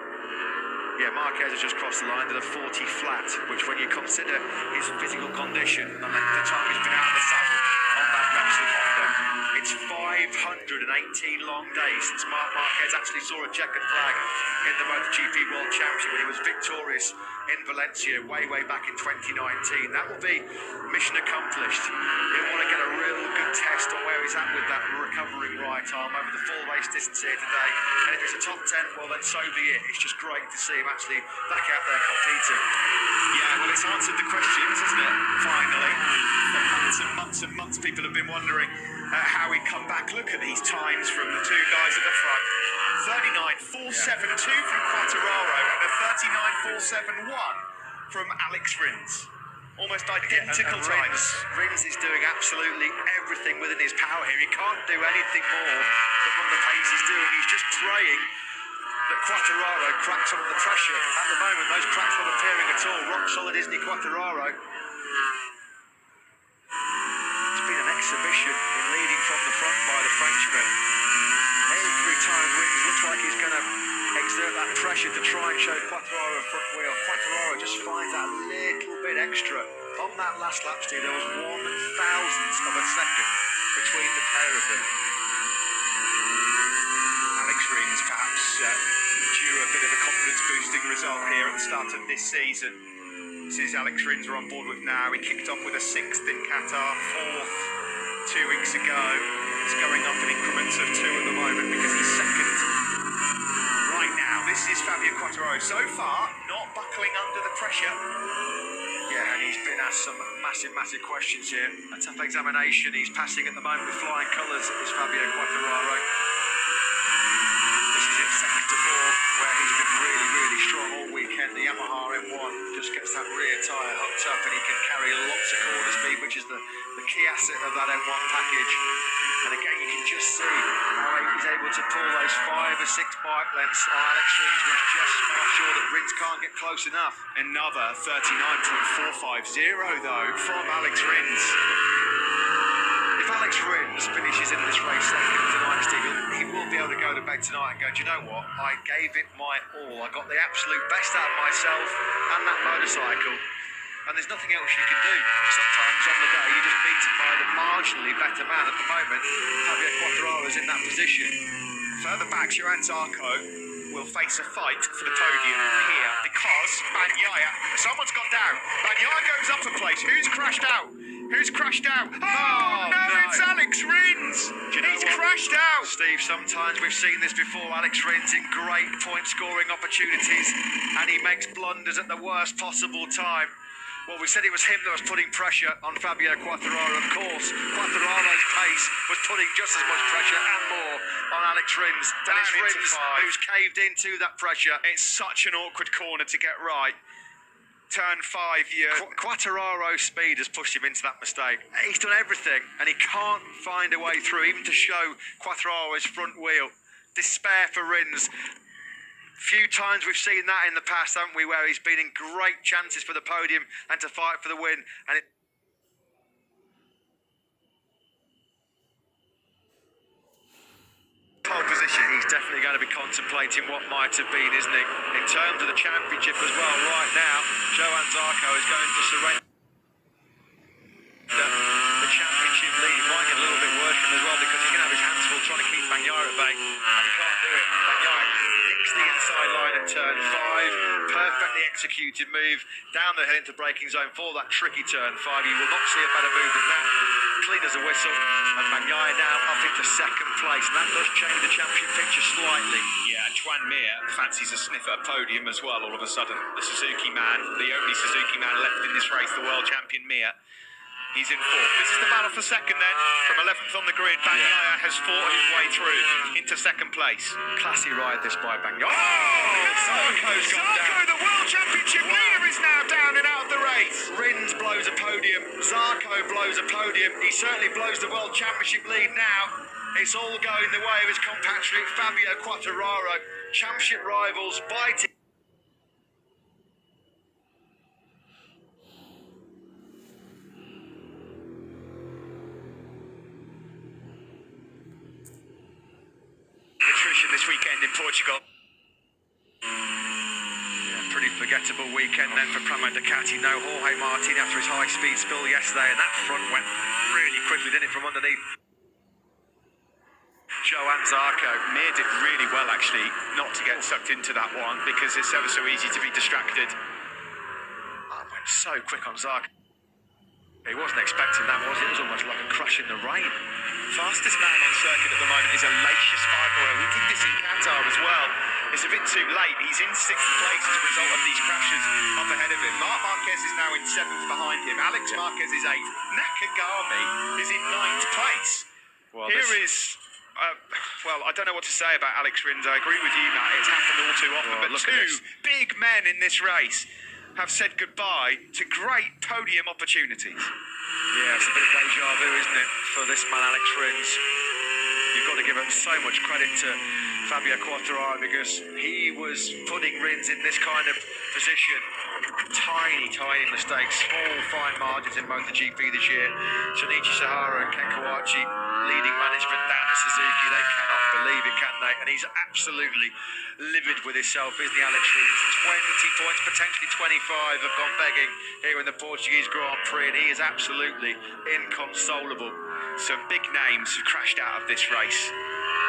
Yeah, Marquez has just crossed the line to the 40 flat, which when you consider his physical condition, the length of time he's been out of the saddle on that Repsol Honda, it's 518 long days since Marc Marquez actually saw a checkered flag in the MotoGP World Championship when he was victorious in Valencia way back in 2019. That will be mission accomplished. He'll want to get a real good test on where he's at with that recovering right arm over the full race distance here today. And if it's a top 10, well then so be it. It's just great to see him actually back out there competing. Yeah, well it's answered the questions, hasn't it? Finally. For months and months and months people have been wondering how he'd come back. Look at these times from the two guys at the front. 39.472 from Quattraro and a 39.471 from Alex Rins. Almost identical times. Rins is doing absolutely everything within his power here. He can't do anything more than on the pace he's doing. He's just praying that Quattraro cracks under the pressure. At the moment, those cracks not appearing at all. Rock solid, isn't he, Quattraro? It's been an exhibition in leading from the front by the Frenchman. Every time Rins looks like he's going to exert that pressure to try and show Quattraro a front wheel. Quattraro just finds that little bit extra. On that last lap, Steve, there was 1/1000th of a second between the pair of them. Alex Rins perhaps due a bit of a confidence-boosting result here at the start of this season. This is Alex Rins we're on board with now. He kicked off with a 6th in Qatar, 4th 2 weeks ago. It's going up in increments of 2 at the moment because he's 2nd right now. This is Fabio Quattraro. So far, not buckling under the pressure. Yeah, and he's been asked some massive questions here. A tough examination. He's passing at the moment with flying colours, is Fabio Quattraro. This is in 2nd to 4th, where he's been really strong all weekend. The Yamaha M1 just gets that rear tyre hooked up and he can carry lots of corner speed, which is the key asset of that M1 package. And again, you can just see how he's able to pull those 5 or 6 bike lengths on Alex Rins, which just makes sure that Rins can't get close enough. Another 39.450 though from Alex Rins. If Alex Rins finishes in this race 2nd tonight, Stephen, he will be able to go to bed tonight and go, do you know what? I gave it my all. I got the absolute best out of myself and that motorcycle. And there's nothing else you can do. Sometimes on the day you're just beaten by the marginally better man. At the moment, Fabio Quattraro is in that position. Further back, Joan Zarco will face a fight for the podium here because Bagnaia, someone's gone down. Bagnaia goes up a place. Who's crashed out? Who's crashed out? Oh, no, it's Alex Rins. He's crashed out. Steve, sometimes we've seen this before. Alex Rins in great point-scoring opportunities, and he makes blunders at the worst possible time. Well, we said it was him that was putting pressure on Fabio Quartararo. Of course, Quartararo's pace was putting just as much pressure and more on Alex Rins. And it's Rins who's caved into that pressure. It's such an awkward corner to get right. Turn 5, Quartararo's speed has pushed him into that mistake. He's done everything, and he can't find a way through, even to show Quartararo's front wheel. Despair for Rins. Few times we've seen that in the past, haven't we, where he's been in great chances for the podium and to fight for the win, and it... Pole position, he's definitely going to be contemplating what might have been, isn't he? In terms of the championship as well, right now, Johann Zarco is going to surrender the championship lead. He might get a little bit worse from as well, because he's going to have his hands full trying to keep Bagnaia at bay, and he can't do it. Bagnaia nicks the inside line at turn 5, perfectly executed move down the hill into braking zone for that tricky turn 5. You will not see a better move than that. Clean as a whistle, and Bagnaia now up into second place, and that does change the championship picture slightly. Yeah, and Juan Mir fancies a sniff at a podium as well all of a sudden. The Suzuki man, the only Suzuki man left in this race, the world champion Mir. He's in 4th. This is the battle for second then. From 11th on the grid, Bagnaia has fought his way through into second place. Classy ride this by Bagnaia. Zarco's gone down. The world championship leader is now down and out of the race. Rins blows a podium, Zarco blows a podium, he certainly blows the world championship lead now. It's all going the way of his compatriot Fabio Quartararo. Championship rivals biting. Nutrition this weekend in Portugal. Pretty forgettable weekend then for Pramo Ducati. No Jorge Martin after his high-speed spill yesterday, and that front went really quickly, didn't it, from underneath Johann Zarco. Mir did really well actually not to get sucked into that one, because it's ever so easy to be distracted. That went so quick on Zarco. He wasn't expecting that, was it? It was almost like a crash in the rain. Fastest man on circuit at the moment is Aleix Espargaro. He did this in Qatar as well. It's a bit too late. He's in 6th place as a result of these crashes up ahead of him. Marc Marquez is now in 7th behind him. Alex Marquez is 8th. Nakagami is in 9th place. Well, Here is... well, I don't know what to say about Alex Rins. I agree with you, Matt. It's happened all too often. Well, but look at two this. big men in this race have said goodbye to great podium opportunities. Yeah, it's a bit of deja vu, isn't it, for this man, Alex Rins. You've got to give him so much credit to Fabio Quartararo, because he was putting Rins in this kind of position. Tiny mistakes, small, fine margins in Moto GP this year. Shinichi Sahara and Ken Kawachi leading management down to Suzuki. They cannot believe it, can they? And he's absolutely livid with himself, isn't he, Alex Rins? 20 points, potentially 25 have gone begging here in the Portuguese Grand Prix, and he is absolutely inconsolable. Some big names who crashed out of this race.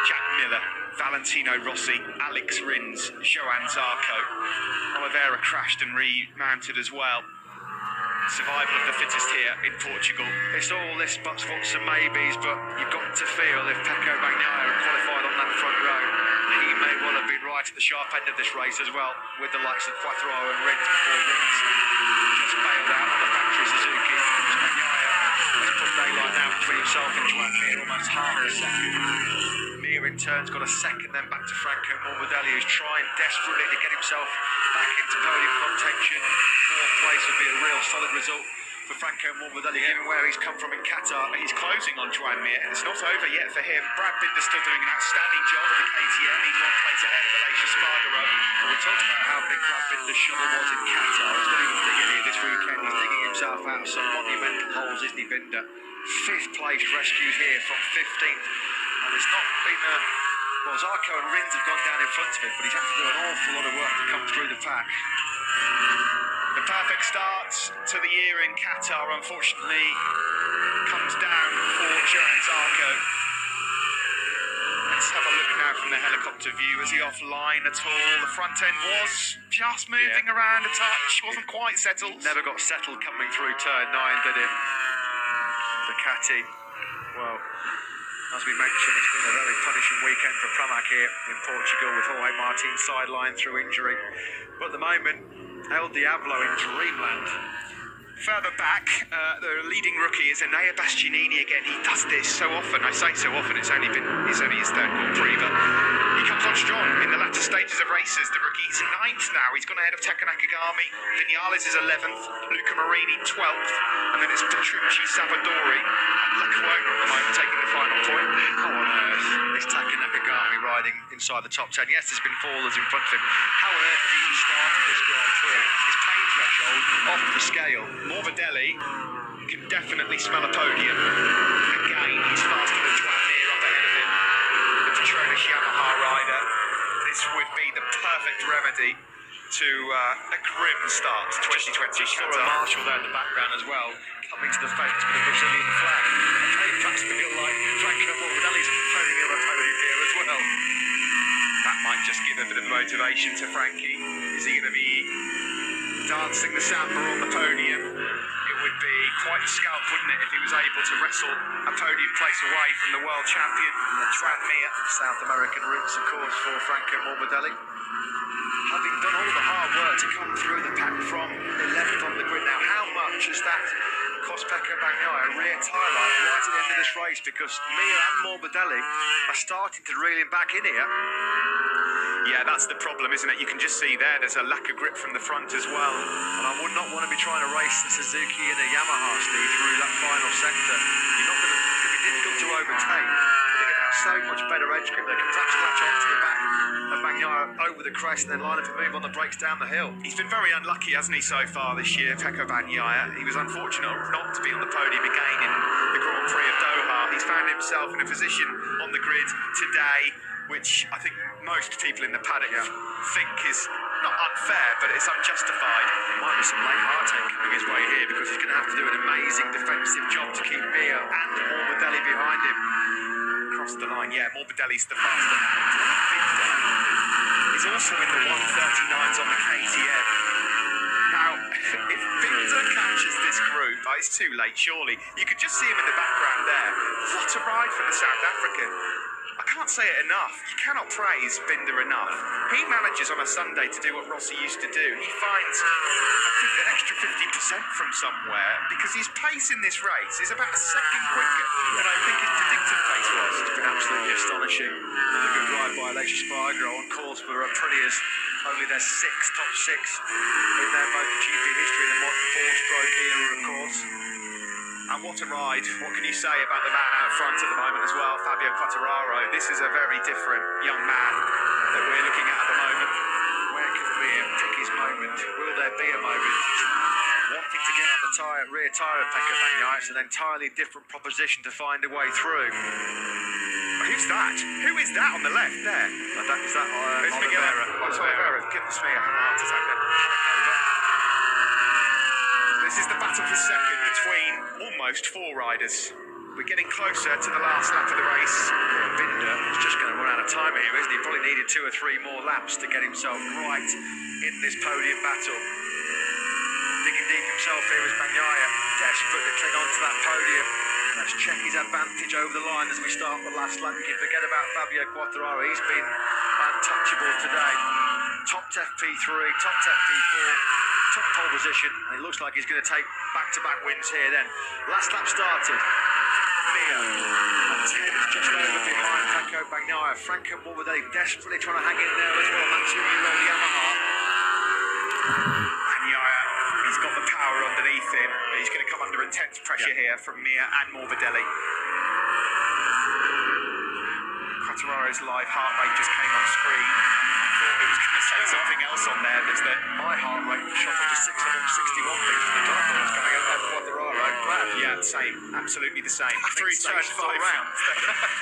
Jack Miller, Valentino Rossi, Alex Rins, Johann Zarco. Oliveira crashed and remounted as well. Survival of the fittest here in Portugal. It's all this buts, wants and maybes, but you've got to feel if Pecco Bagnaia had qualified on that front row, he may well have been right at the sharp end of this race as well, with the likes of Quartararo and Rins, before Rins just bailed out on the factory Suzuki. Bagnaia has put daylight now between himself and Juan Mir, almost half a second. Mir in turn's got a second, then back to Franco Morbidelli, who's trying desperately to get himself back into podium contention. 4th place would be a real solid result for Franco Morbidelli, given where he's come from in Qatar. He's closing on Juan Mir, and it's not over yet for him. Brad Binder's still doing an outstanding job at the KTM. He's 1 place ahead of Aleix Espargaro. Well, we talked about how big Brad Binder's shovel was in Qatar. He's not even digging here this weekend. He's digging himself out of some monumental holes, isn't he, Binder? 5th place rescued here from 15th. And it's not been well, Zarco and Rins have gone down in front of him, but he's had to do an awful lot of work to come through the pack. The perfect start to the year in Qatar, unfortunately, comes down for Johann Zarco. Let's have a look now from the helicopter view. Is he offline at all? The front end was just moving around a touch, wasn't quite settled. Never got settled coming through turn 9, did it? Ducati. Well, as we mentioned, it's been a very punishing weekend for Pramac here in Portugal with Jorge Martin sidelined through injury. But at the moment, El Diablo in dreamland. Further back, the leading rookie is Enea Bastianini again. He does this so often. I say so often, it's only his third Grand Prix, but he comes on strong in the latter stages of races. The rookie is 9th now. He's gone ahead of Taka Nakagami. Vinales is 11th. Luca Marini 12th. And then it's Petrucci, Savadori, and Lacquona at the moment taking the final point. How on earth is Taka Nakagami riding inside the top 10? Yes, there's been fallers in front of him. How on earth has he even started this Grand Prix? His pain threshold off the scale. Morbidelli can definitely smell a podium. Again, he's faster than Joan up ahead of him. The Petronas Yamaha rider. This would be the perfect remedy to a grim start to 2020 Just saw a Qatar. marshal there in the background as well, coming to the fence with a Brazilian flag. They perhaps feel like Franco Morbidelli's phoning in a podium here as well. That might just give a bit of motivation to Frankie. Is he going to be dancing the samba on the podium? It would be quite a scalp, wouldn't it, if he was able to wrestle a podium place away from the world champion, Juan Mir. South American roots, of course, for Franco Morbidelli. Having done all the hard work to come through the pack from 11th on the grid. Now, how much has that cost Pecco Bagnaia a rear tyre life right at the end of this race? Because Mir and Morbidelli are starting to reel him back in here. Yeah, that's the problem, isn't it? You can just see there's a lack of grip from the front as well. And I would not want to be trying to race the Suzuki and a Yamaha, Steve, through that final sector. You're not going to be difficult to overtake. But they're going to have so much better edge grip. They can perhaps latch onto the back of Bagnaia over the crest and then line up and move on the brakes down the hill. He's been very unlucky, hasn't he, so far this year, Pecco Bagnaia. He was unfortunate not to be on the podium again in the Grand Prix of Doha. He's found himself in a position on the grid today which I think most people in the paddock think is not unfair, but it's unjustified. There might be some late heartache coming his way here because he's going to have to do an amazing defensive job to keep Mir and Morbidelli behind him. Across the line, Morbidelli's the faster hand. Binder is also in the 139s on the KTM. Now, if Binder catches this group, it's too late, surely. You could just see him in the background there. What a ride for the South African. I can't say it enough. You cannot praise Binder enough. He manages on a Sunday to do what Rossi used to do. He finds, I think, an extra 50% from somewhere because his pace in this race is about a second quicker than I think his predicted pace was. It's been absolutely astonishing. Another good ride by Alexis Spargo on course for Aprilia's only their top six in their Moto GP history in the modern four-stroke era, of course. And what a ride. What can you say about the man out front at the moment as well, Fabio Quartararo? This is a very different young man that we're looking at the moment. Where can Mir pick his moment? Will there be a moment? Wanting to get on the rear tyre of Pecco Bagnaia, it's an entirely different proposition to find a way through. Who's that? Who is that on the left there? Is that Oliveira? Oliveira. Goodness me, I had a heart attack then. This is the battle for second between almost four riders. We're getting closer to the last lap of the race. Binder is just going to run out of time here, isn't he? Probably needed 2 or 3 more laps to get himself right in this podium battle. Digging deep himself here is Bagnaia, desperate to cling on to that podium. Let's check his advantage over the line as we start the last lap. You can forget about Fabio Quartararo. He's been untouchable today. Top FP3, top FP4, top pole position, and it looks like he's going to take back-to-back wins here then. Last lap started. Mir at 10 is just over behind Pecco Bagnaia. Franco Morbidelli desperately trying to hang in there as well. That 2-year-old Yamaha. Bagnaia, he's got the power underneath him, but he's going to come under intense pressure here from Mir and Morbidelli. Quartararo's live heart rate just came on screen. I thought it was going to say something else on there. There's that My heart rate shot up to 661 beats per minute. I thought it was going to go down Quartararo. yeah, same, absolutely the same. Through turn stations all 5 round.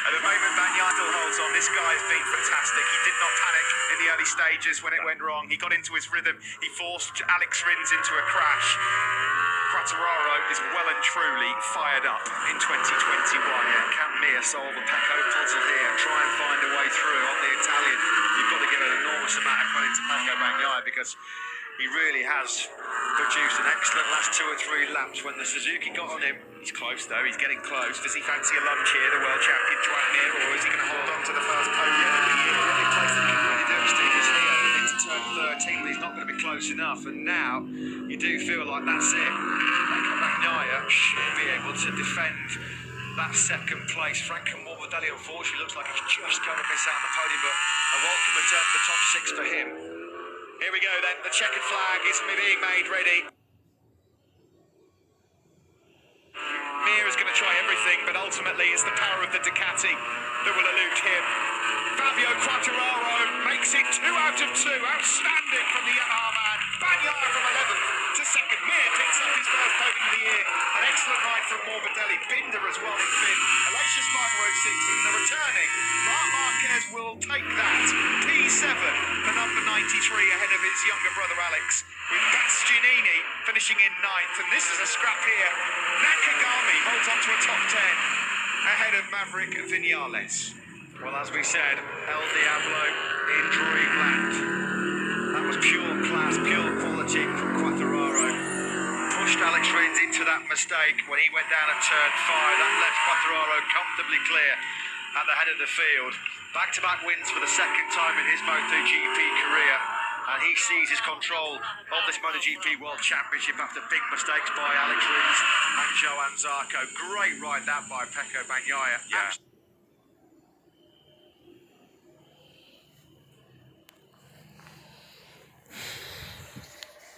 At the moment, Bagnaia still holds on. This guy has been fantastic. He did not panic in the early stages when it went wrong. He got into his rhythm. He forced Alex Rins into a crash. Quartararo is well and truly fired up in 2021. Can Mir solve the Pecco puzzle here and try and find a way through on the Italian? You've got to give an enormous amount of credit to Pecco Bagnaia because He really has produced an excellent last 2 or 3 laps. When the Suzuki got on him, he's close though, he's getting close. Does he fancy a lunge here, the world champion Joan, or is he going to hold on to the first podium of the year? The only place that he can really do it, Steve, is here into turn 13, but he's not going to be close enough. And now you do feel like that's it. Pecco Bagnaia should be able to defend that second place. Franco Morbidelli unfortunately looks like he's just going to miss out on the podium, but a welcome return to the top 6 for him. Here we go then, the checkered flag is being made ready. Mir is going to try everything, but ultimately it's the power of the Ducati that will elude him. Fabio Quartararo makes it 2 out of 2. Outstanding from the Yamaha man. Bagnaia from 11th to 2nd. Mir picks up his first podium of the year. An excellent ride from Morbidelli. Binder as well in 5th. Aleix Espargaro 6th, and the returning Marc Marquez will take that. P7 for number 93 ahead of his younger brother Alex, with Bastianini finishing in 9th. And this is a scrap here. Nakagami holds on to a top 10 ahead of Maverick Vinales. Well, as we said, El Diablo in dreamland. That was pure class, pure quality from Quartararo. Pushed Alex Rins into that mistake when he went down at turn 5. That left Quartararo comfortably clear at the head of the field. Back-to-back wins for the second time in his Moto GP career. And he seizes control of this MotoGP World Championship after big mistakes by Alex Rins and Johann Zarco. Great ride that by Pecco Bagnaia. Yeah.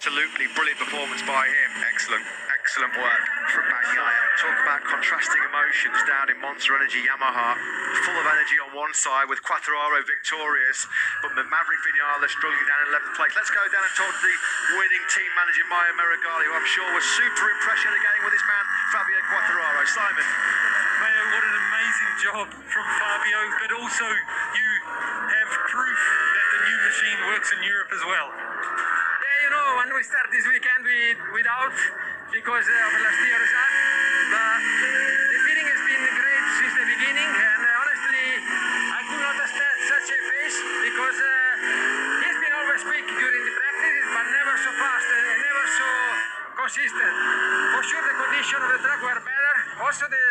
Absolutely brilliant performance by him. Excellent work from Bagnaia. Talk about contrasting emotions down in Monster Energy Yamaha. Full of energy on one side with Quartararo victorious, but Maverick Vinales struggling down in 11th place. Let's go down and talk to the winning team manager Maya Meregali, who I'm sure was super impressed yet again with his man Fabio Quartararo. Simon. Mayo, what an amazing job from Fabio, but also you have proof that the new machine works in Europe as well. Yeah, you know, when we start this weekend without because of last year's result, but the feeling has been great since the beginning, and honestly, I could not expect such a pace because he's been always quick during the practices, but never so fast and never so consistent. For sure, the condition of the track were better. Also, the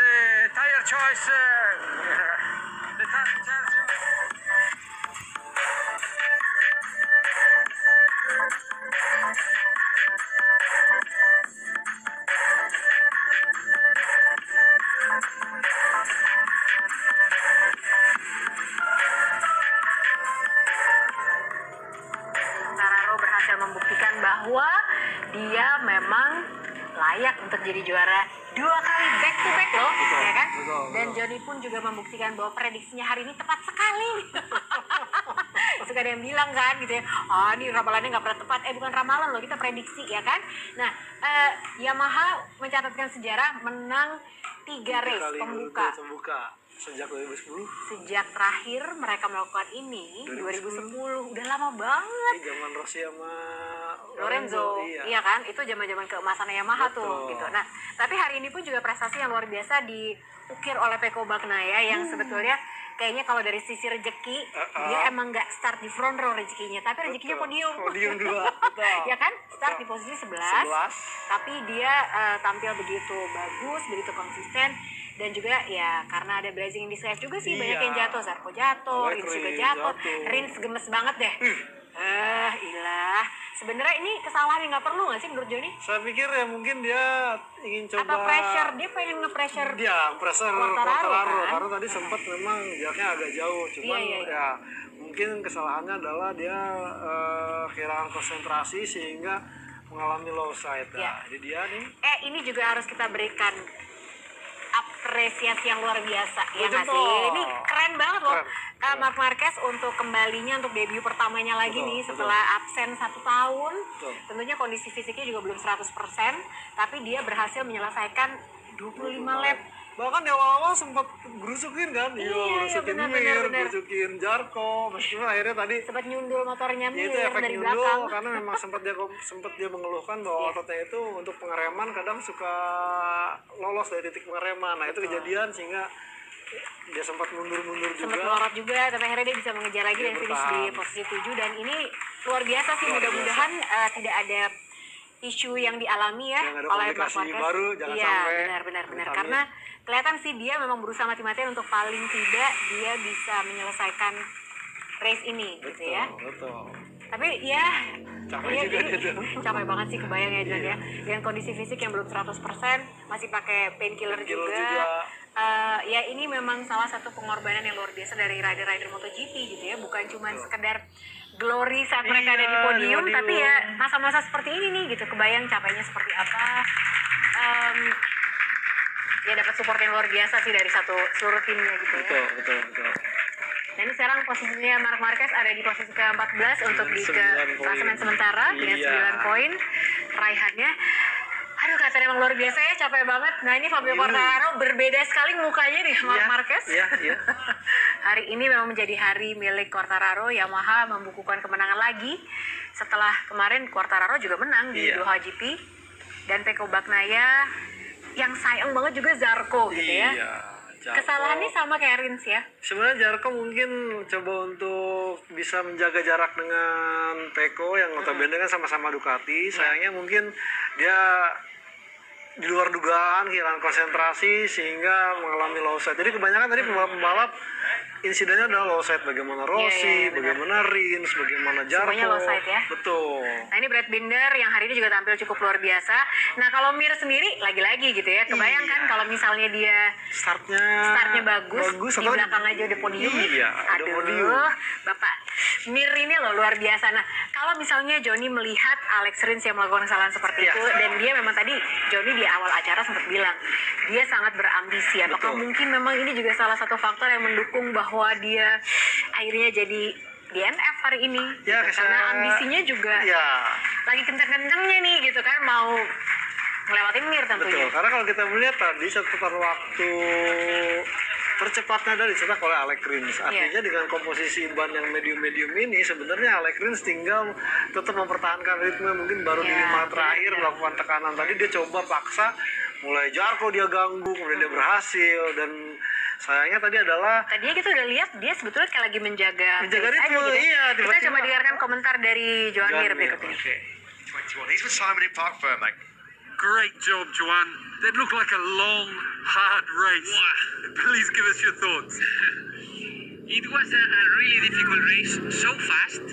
tire choice. Berhasil membuktikan bahwa dia memang layak untuk jadi juara 2 kali back to back loh, ya kan? Dan Johnny pun juga membuktikan bahwa prediksinya hari ini tepat sekali. Suka ada yang bilang kan gitu ya, ini ramalannya nggak pernah tepat. Bukan ramalan loh, kita prediksi ya kan. Nah, Yamaha mencatatkan sejarah menang 3 race pembuka sejak 2010. Sejak terakhir mereka melakukan ini 2010. Udah lama banget. Zaman Rossi sama Lorenzo. Iya kan? Itu zaman-zaman keemasan Yamaha tuh gitu. Nah, tapi hari ini pun juga prestasi yang luar biasa diukir oleh Pecco Bagnaia yang sebetulnya kayaknya kalau dari sisi rezeki dia emang nggak start di front row rezekinya, tapi rezekinya podium 2. ya kan, start di posisi 11. Tapi dia tampil begitu bagus, begitu konsisten, dan juga ya karena ada blessing in disguise juga sih. Banyak yang jatuh, Zarco jatuh, Rins juga jatuh. Rins gemes banget deh. Ilah. Sebenarnya ini kesalahan yang nggak perlu nggak sih menurut Johnny? Saya pikir ya mungkin dia ingin coba. Atau pressure, dia pengen nge-pressure. Dia pressure Quartararo kan? Karena tadi sempat memang jaraknya agak jauh. Cuman ya mungkin kesalahannya adalah dia kehilangan konsentrasi sehingga mengalami low side. Jadi dia nih. Ini juga harus kita berikan apresiasi yang luar biasa ya nggak sih? Ini keren banget loh. Marc Marquez untuk kembalinya untuk debut pertamanya lagi setelah absen 1 tahun. Tentunya kondisi fisiknya juga belum 100%, tapi dia berhasil menyelesaikan 25 lap. Bahkan di awal-awal sempat gerusukin kan, gerusukin Mir, gerusukin Zarco, meskipun akhirnya tadi sempat nyundul motornya Mir itu efek dari nyundul, belakang. karena memang sempat dia mengeluhkan bahwa ototnya itu untuk pengereman kadang suka lolos dari titik pengereman. Nah itu kejadian sehingga dia sempat mundur juga. Sempat melorot juga, tapi akhirnya dia bisa mengejar lagi dan finish di posisi 7. Dan ini luar biasa sih, Luar mudah-mudahan tidak ada isu yang dialami ya Yang ada oleh Mark komplikasi Marquez. baru, jangan Iya, sampai. benar. Amin. Karena kelihatan sih dia memang berusaha mati-matian untuk paling tidak dia bisa menyelesaikan race ini gitu ya. Betul. Tapi ya Capek iya, juga jadi gitu. capek banget sih, kebayang ya John ya. Dengan kondisi fisik yang belum 100%, masih pakai painkiller juga. Ya ini memang salah satu pengorbanan yang luar biasa dari rider-rider Moto GP gitu ya. Bukan cuma sekedar glory saat mereka ada di podium, tapi ya masa-masa seperti ini nih gitu. Kebayang capeknya seperti apa. Ya dapat support yang luar biasa sih dari seluruh timnya gitu ya. Betul. Nah ini sekarang posisinya Mark Marquez ada di posisi ke-14 untuk di klasemen sementara dengan 9 poin raihannya. Aduh, kata emang luar biasa ya, capek banget. Nah ini Fabio Quartararo berbeda sekali mukanya nih Mark Marquez. Iya. Hari ini memang menjadi hari milik Quartararo. Yamaha membukukan kemenangan lagi setelah kemarin Quartararo juga menang di Doha GP. Dan Pecco Bagnaia yang sayang banget juga Zarco gitu ya. Jarko. Kesalahannya sama kayak Rins ya. Sebenarnya Jarko mungkin coba untuk bisa menjaga jarak dengan Pecco yang notabene kan sama-sama Ducati. Sayangnya mungkin dia di luar dugaan, kehilangan konsentrasi sehingga mengalami low side. Jadi kebanyakan tadi pembalap-pembalap insidennya adalah low side, bagaimana Rossi, bagaimana Rins, bagaimana Jarko. Semuanya low side ya. Betul. Nah ini Brad Binder yang hari ini juga tampil cukup luar biasa. Nah kalau Mir sendiri lagi-lagi gitu ya, kebayang kan kalau misalnya dia startnya bagus di belakang aja udah podium. Ada podium. Bapak Mir ini loh luar biasa. Nah kalau misalnya Johnny melihat Alex Rins yang melakukan kesalahan seperti itu, dan dia memang tadi Johnny di awal acara sempat bilang dia sangat berambisi. Apakah mungkin memang ini juga salah satu faktor yang mendukung bahwa dia akhirnya jadi DNF hari ini? Ya, gitu. Karena ambisinya juga lagi kenceng-kencengnya nih gitu kan, mau ngelewatin Mir tentunya. Betul, karena kalau kita melihat tadi catatan waktu tercepatnya dari dicetak oleh Alex Rins. Artinya dengan komposisi ban yang medium-medium ini sebenarnya Alex Rins tinggal tetap mempertahankan ritme, mungkin baru di 5 terakhir melakukan tekanan. Tadi dia coba paksa, mulai Jarko dia ganggu, kemudian dia berhasil, dan sayangnya tadi adalah tadinya kita udah lihat dia sebetulnya kayak lagi menjaga ritme. gitu. Iya, kita coba dengarkan komentar dari Joan Mir berikut ini. 21. He's with Simon in Park Fermac. Great job, Joan. That looked like a long, hard race. Please give us your thoughts. It was a really difficult race, so fast,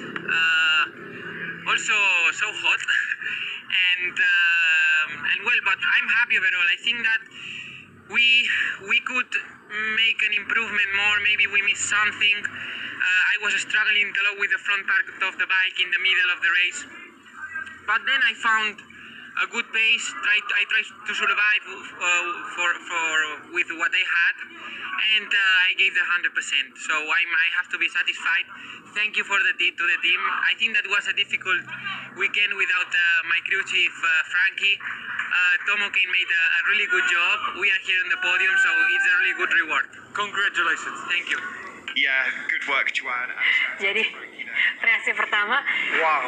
also so hot, and well, but I'm happy overall. I think that we could make an improvement more. Maybe we missed something. I was struggling a lot with the front part of the bike in the middle of the race, but then I found a good pace. I tried to survive with what I had, and I gave the 100%. So I have to be satisfied. Thank you to the team. I think that was a difficult weekend without my crew chief Frankie. Tomo Kane made a really good job. We are here on the podium, so it's a really good reward. Congratulations. Thank you. Yeah, good work, Joan. Jadi reaksi pertama, wah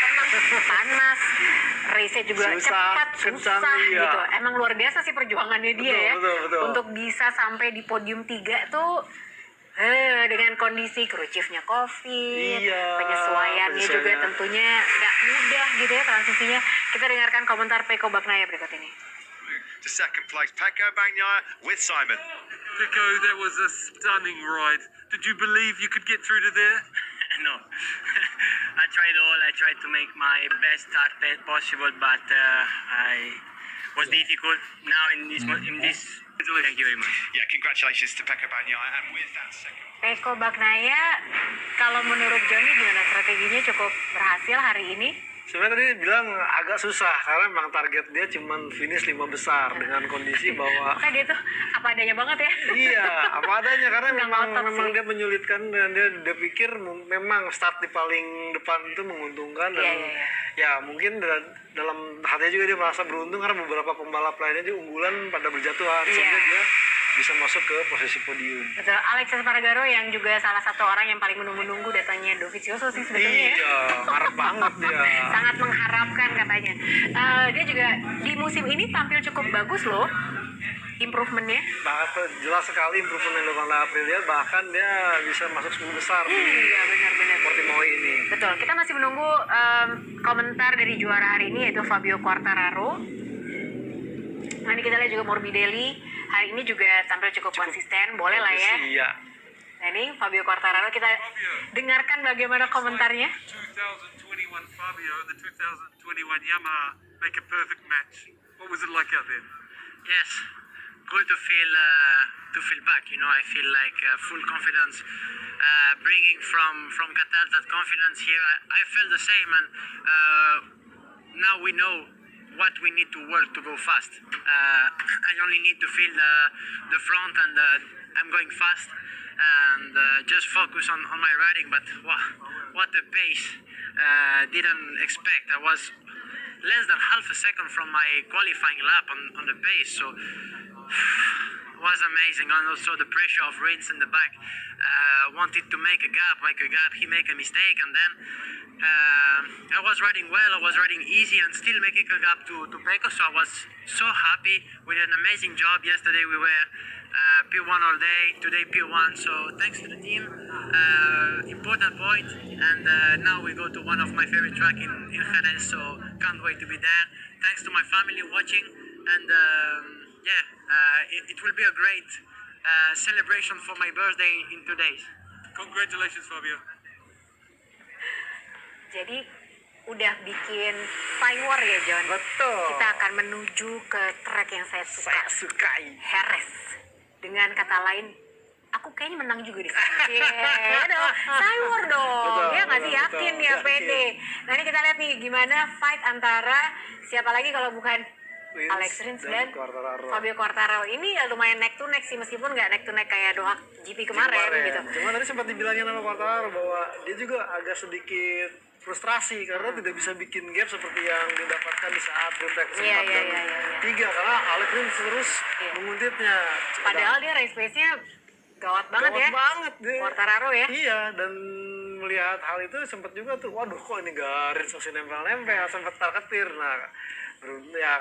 emang panas, race-nya juga cepat, susah gitu. Emang luar biasa sih perjuangannya dia betul. Untuk bisa sampai di podium 3 tuh dengan kondisi crew chief-nya COVID, penyesuaiannya juga tentunya nggak mudah gitu ya transisinya. Kita dengarkan komentar Pecco Bagnaia berikut ini. To second place, Pecco Bagnaia with Simon. Pecco, that was a stunning ride. Did you believe you could get through to there? No, I tried to make my best start possible, but I was difficult. Now in this, thank you very much. Yeah, congratulations to Pecco Bagnaia, and with that second. Pecco Bagnaia, kalau menurut Johnny gimana strateginya, cukup berhasil hari ini? sebenarnya tadi bilang agak susah karena memang target dia cuma finish 5 besar dengan kondisi bahwa makanya dia tuh apa adanya banget ya. Iya, apa adanya karena memang dia menyulitkan dan dia pikir memang start di paling depan itu menguntungkan dan ya mungkin dalam hatinya juga dia merasa beruntung karena beberapa pembalap lainnya juga unggulan pada berjatuhan sehingga dia bisa masuk ke posisi podium. Betul, Alex Espargaro yang juga salah satu orang yang paling menunggu-nunggu datangnya Dovizioso sih sebetulnya. Iya, ngarep banget dia. Sangat mengharapkan katanya. Dia juga di musim ini tampil cukup bagus loh. improvementnya? Jelas sekali improvement yang dilakukan oleh Aprilia, bahkan dia bisa masuk 10 besar di Iya benar-benar. Portimao ini. Betul, kita masih menunggu komentar dari juara hari ini yaitu Fabio Quartararo. Nah ini kita lihat juga Morbidelli hari ini juga tampil cukup konsisten, boleh lah ya. Iya. Nah ini Fabio Quartararo, kita dengarkan bagaimana komentarnya. 2021 Fabio, the 2021 Yamaha make a perfect match. What was it like out there? Yes, good to feel back. You know, I feel like full confidence. Bringing from Qatar that confidence here, I felt the same, and now we know what we need to work to go fast. I only need to feel the front, and I'm going fast, and just focus on my riding. But wow, what a pace! Didn't expect. I was less than half a second from my qualifying lap on the pace, so was amazing. And also the pressure of Rins in the back, wanted to make a gap, he make a mistake, and then I was riding well, I was riding easy and still making a gap to Pecco, so I was so happy. We did an amazing job. Yesterday we were P1 all day, today P1, so thanks to the team, important point, and now we go to one of my favorite track in Jerez, so can't wait to be there. Thanks to my family watching, and it will be a great celebration for my birthday in 2 days. Congratulations, Fabio. Jadi udah bikin firework ya John. Betul. Kita akan menuju ke track yang saya sukai. Jerez. Dengan kata lain, aku kayaknya menang juga di sini. Firework dong. Betul, Ya nggak sih, betul, yakin betul. ya Yakin. pede. Nah ini kita lihat nih gimana fight antara siapa lagi kalau bukan Rins Alex Rins dan Quartararo. Fabio Quartararo. Ini ya lumayan neck to neck sih, meskipun nggak neck to neck kayak Doha GP kemarin gitu. Cuma tadi sempat dibilangin sama Quartararo bahwa dia juga agak sedikit frustrasi karena tidak bisa bikin gap seperti yang didapatkan di saat retake Iya, 4 dan iya. 3 karena Alex Rins terus Iya. menguntitnya. Padahal dia race pace-nya gawat banget Gawat ya. banget dia. Quartararo ya. Iya, dan melihat hal itu sempat juga tuh, waduh kok ini Rins masih nempel-nempel, sempat tarketir. Nah, ya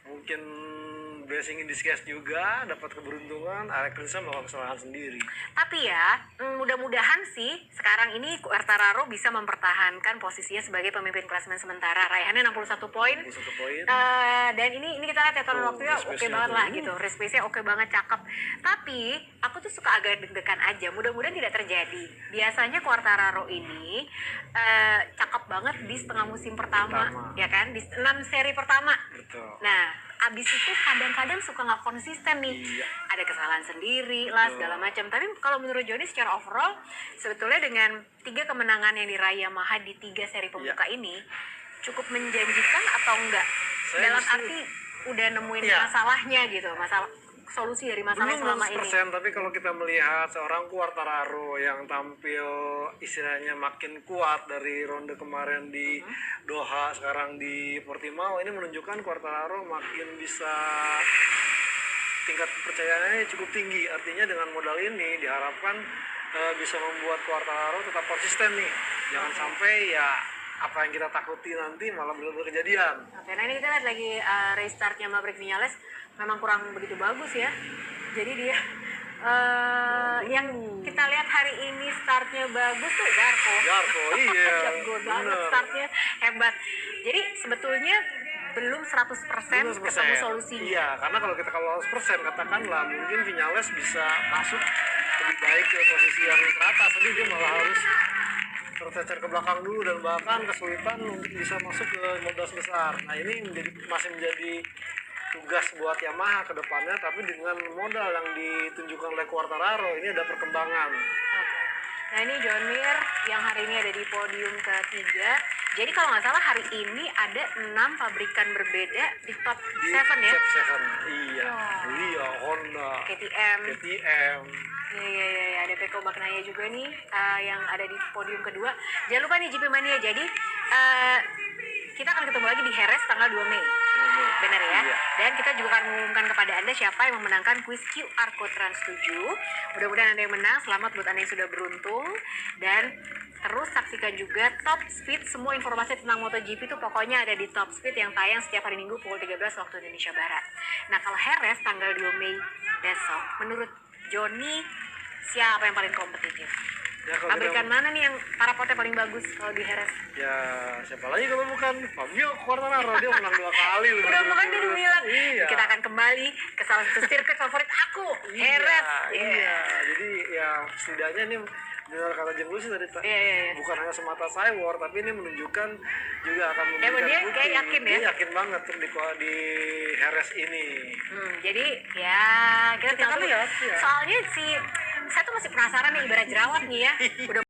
mungkin blessing in disguise juga, dapat keberuntungan, Alex Rins melakukan kesalahan sendiri. Tapi ya, mudah-mudahan sih sekarang ini Quartararo bisa mempertahankan posisinya sebagai pemimpin klasemen sementara. Raihannya 61 poin. 61 poin. Dan ini kita lihat ya turun waktunya race oke pace-nya banget tuh. lah gitu. Race pace-nya oke banget, cakep. Tapi aku tuh suka agak deg-degan aja. Mudah-mudahan tidak terjadi. Biasanya Quartararo ini cakep banget di setengah musim pertama. Ya kan? Di 6 seri pertama. Betul. Nah, abis itu kadang-kadang suka nggak konsisten nih. Iya. Ada kesalahan sendiri lah segala macam. Tapi kalau menurut Joni secara overall sebetulnya dengan 3 kemenangan yang diraih Yamaha di 3 seri pembuka ini cukup menjanjikan atau enggak? Saya Dalam justru- arti udah nemuin Iya. masalahnya gitu, masalah solusi dari masalah Belum selama ini. 100%, tapi kalau kita melihat seorang Quartararo yang tampil istilahnya makin kuat dari ronde kemarin di Doha, sekarang di Portimao, ini menunjukkan Quartararo makin bisa, tingkat kepercayaannya cukup tinggi. Artinya dengan modal ini diharapkan bisa membuat Quartararo tetap konsisten nih. Jangan sampai ya apa yang kita takuti nanti malah benar-benar kejadian. Oke, nah ini kita lihat lagi restartnya Maverick Viñales memang kurang begitu bagus ya. Jadi dia yang kita lihat hari ini startnya bagus tuh Zarco. Iya. Jago banget bener. startnya, hebat. Jadi sebetulnya belum 100% Belum 100%. ketemu solusinya. Iya, karena kalau kita 100% katakanlah mungkin Viñales bisa masuk lebih baik ke posisi yang teratas. Tadi dia malah harus tercecer ke belakang dulu dan bahkan kesulitan untuk bisa masuk ke 15 besar. Nah ini masih menjadi tugas buat Yamaha ke depannya, tapi dengan modal yang ditunjukkan oleh Quartararo ini ada perkembangan. Oke. Nah ini John Mir yang hari ini ada di podium ketiga. Jadi kalau nggak salah hari ini ada 6 pabrikan berbeda di top 7 ya. Top 7, iya. Wah. Lia, Honda, KTM. Iya, ada Pecco Bagnaia juga nih yang ada di podium kedua. Jangan lupa nih GP Mania, jadi kita akan ketemu lagi di Jerez tanggal 2 Mei. Benar ya? Iya. Dan kita juga akan mengumumkan kepada Anda siapa yang memenangkan kuis QR Code Trans 7. Mudah-mudahan Anda yang menang, selamat buat Anda yang sudah beruntung. Dan Terus saksikan juga Top Speed, semua informasi tentang Moto GP itu pokoknya ada di Top Speed yang tayang setiap hari Minggu pukul 13 waktu Indonesia Barat. Nah kalau Heres tanggal 2 Mei besok, menurut Joni siapa yang paling kompetitif? Ya, kalau Pabrikan kita- mana nih yang parapotnya paling bagus kalau di Heres? Ya siapa lagi kalau bukan Fabio Quartararo, dia menang 2 kali loh. Udah bukan dia udah bilang, Iya. kita akan kembali ke salah satu sirkuit favorit aku, Heres. Iya. Jadi ya setidaknya ini benar kata Jeng Lucy tadi, Iya. bukan hanya semata cyber, tapi ini menunjukkan juga akan memberikan dia bukti. kayak yakin ya? Dia yakin banget tuh di Heres ini. Jadi ya kita tinggal Kita lihat, ya. Soalnya saya tuh masih penasaran nih ibarat jerawat nih ya. Udah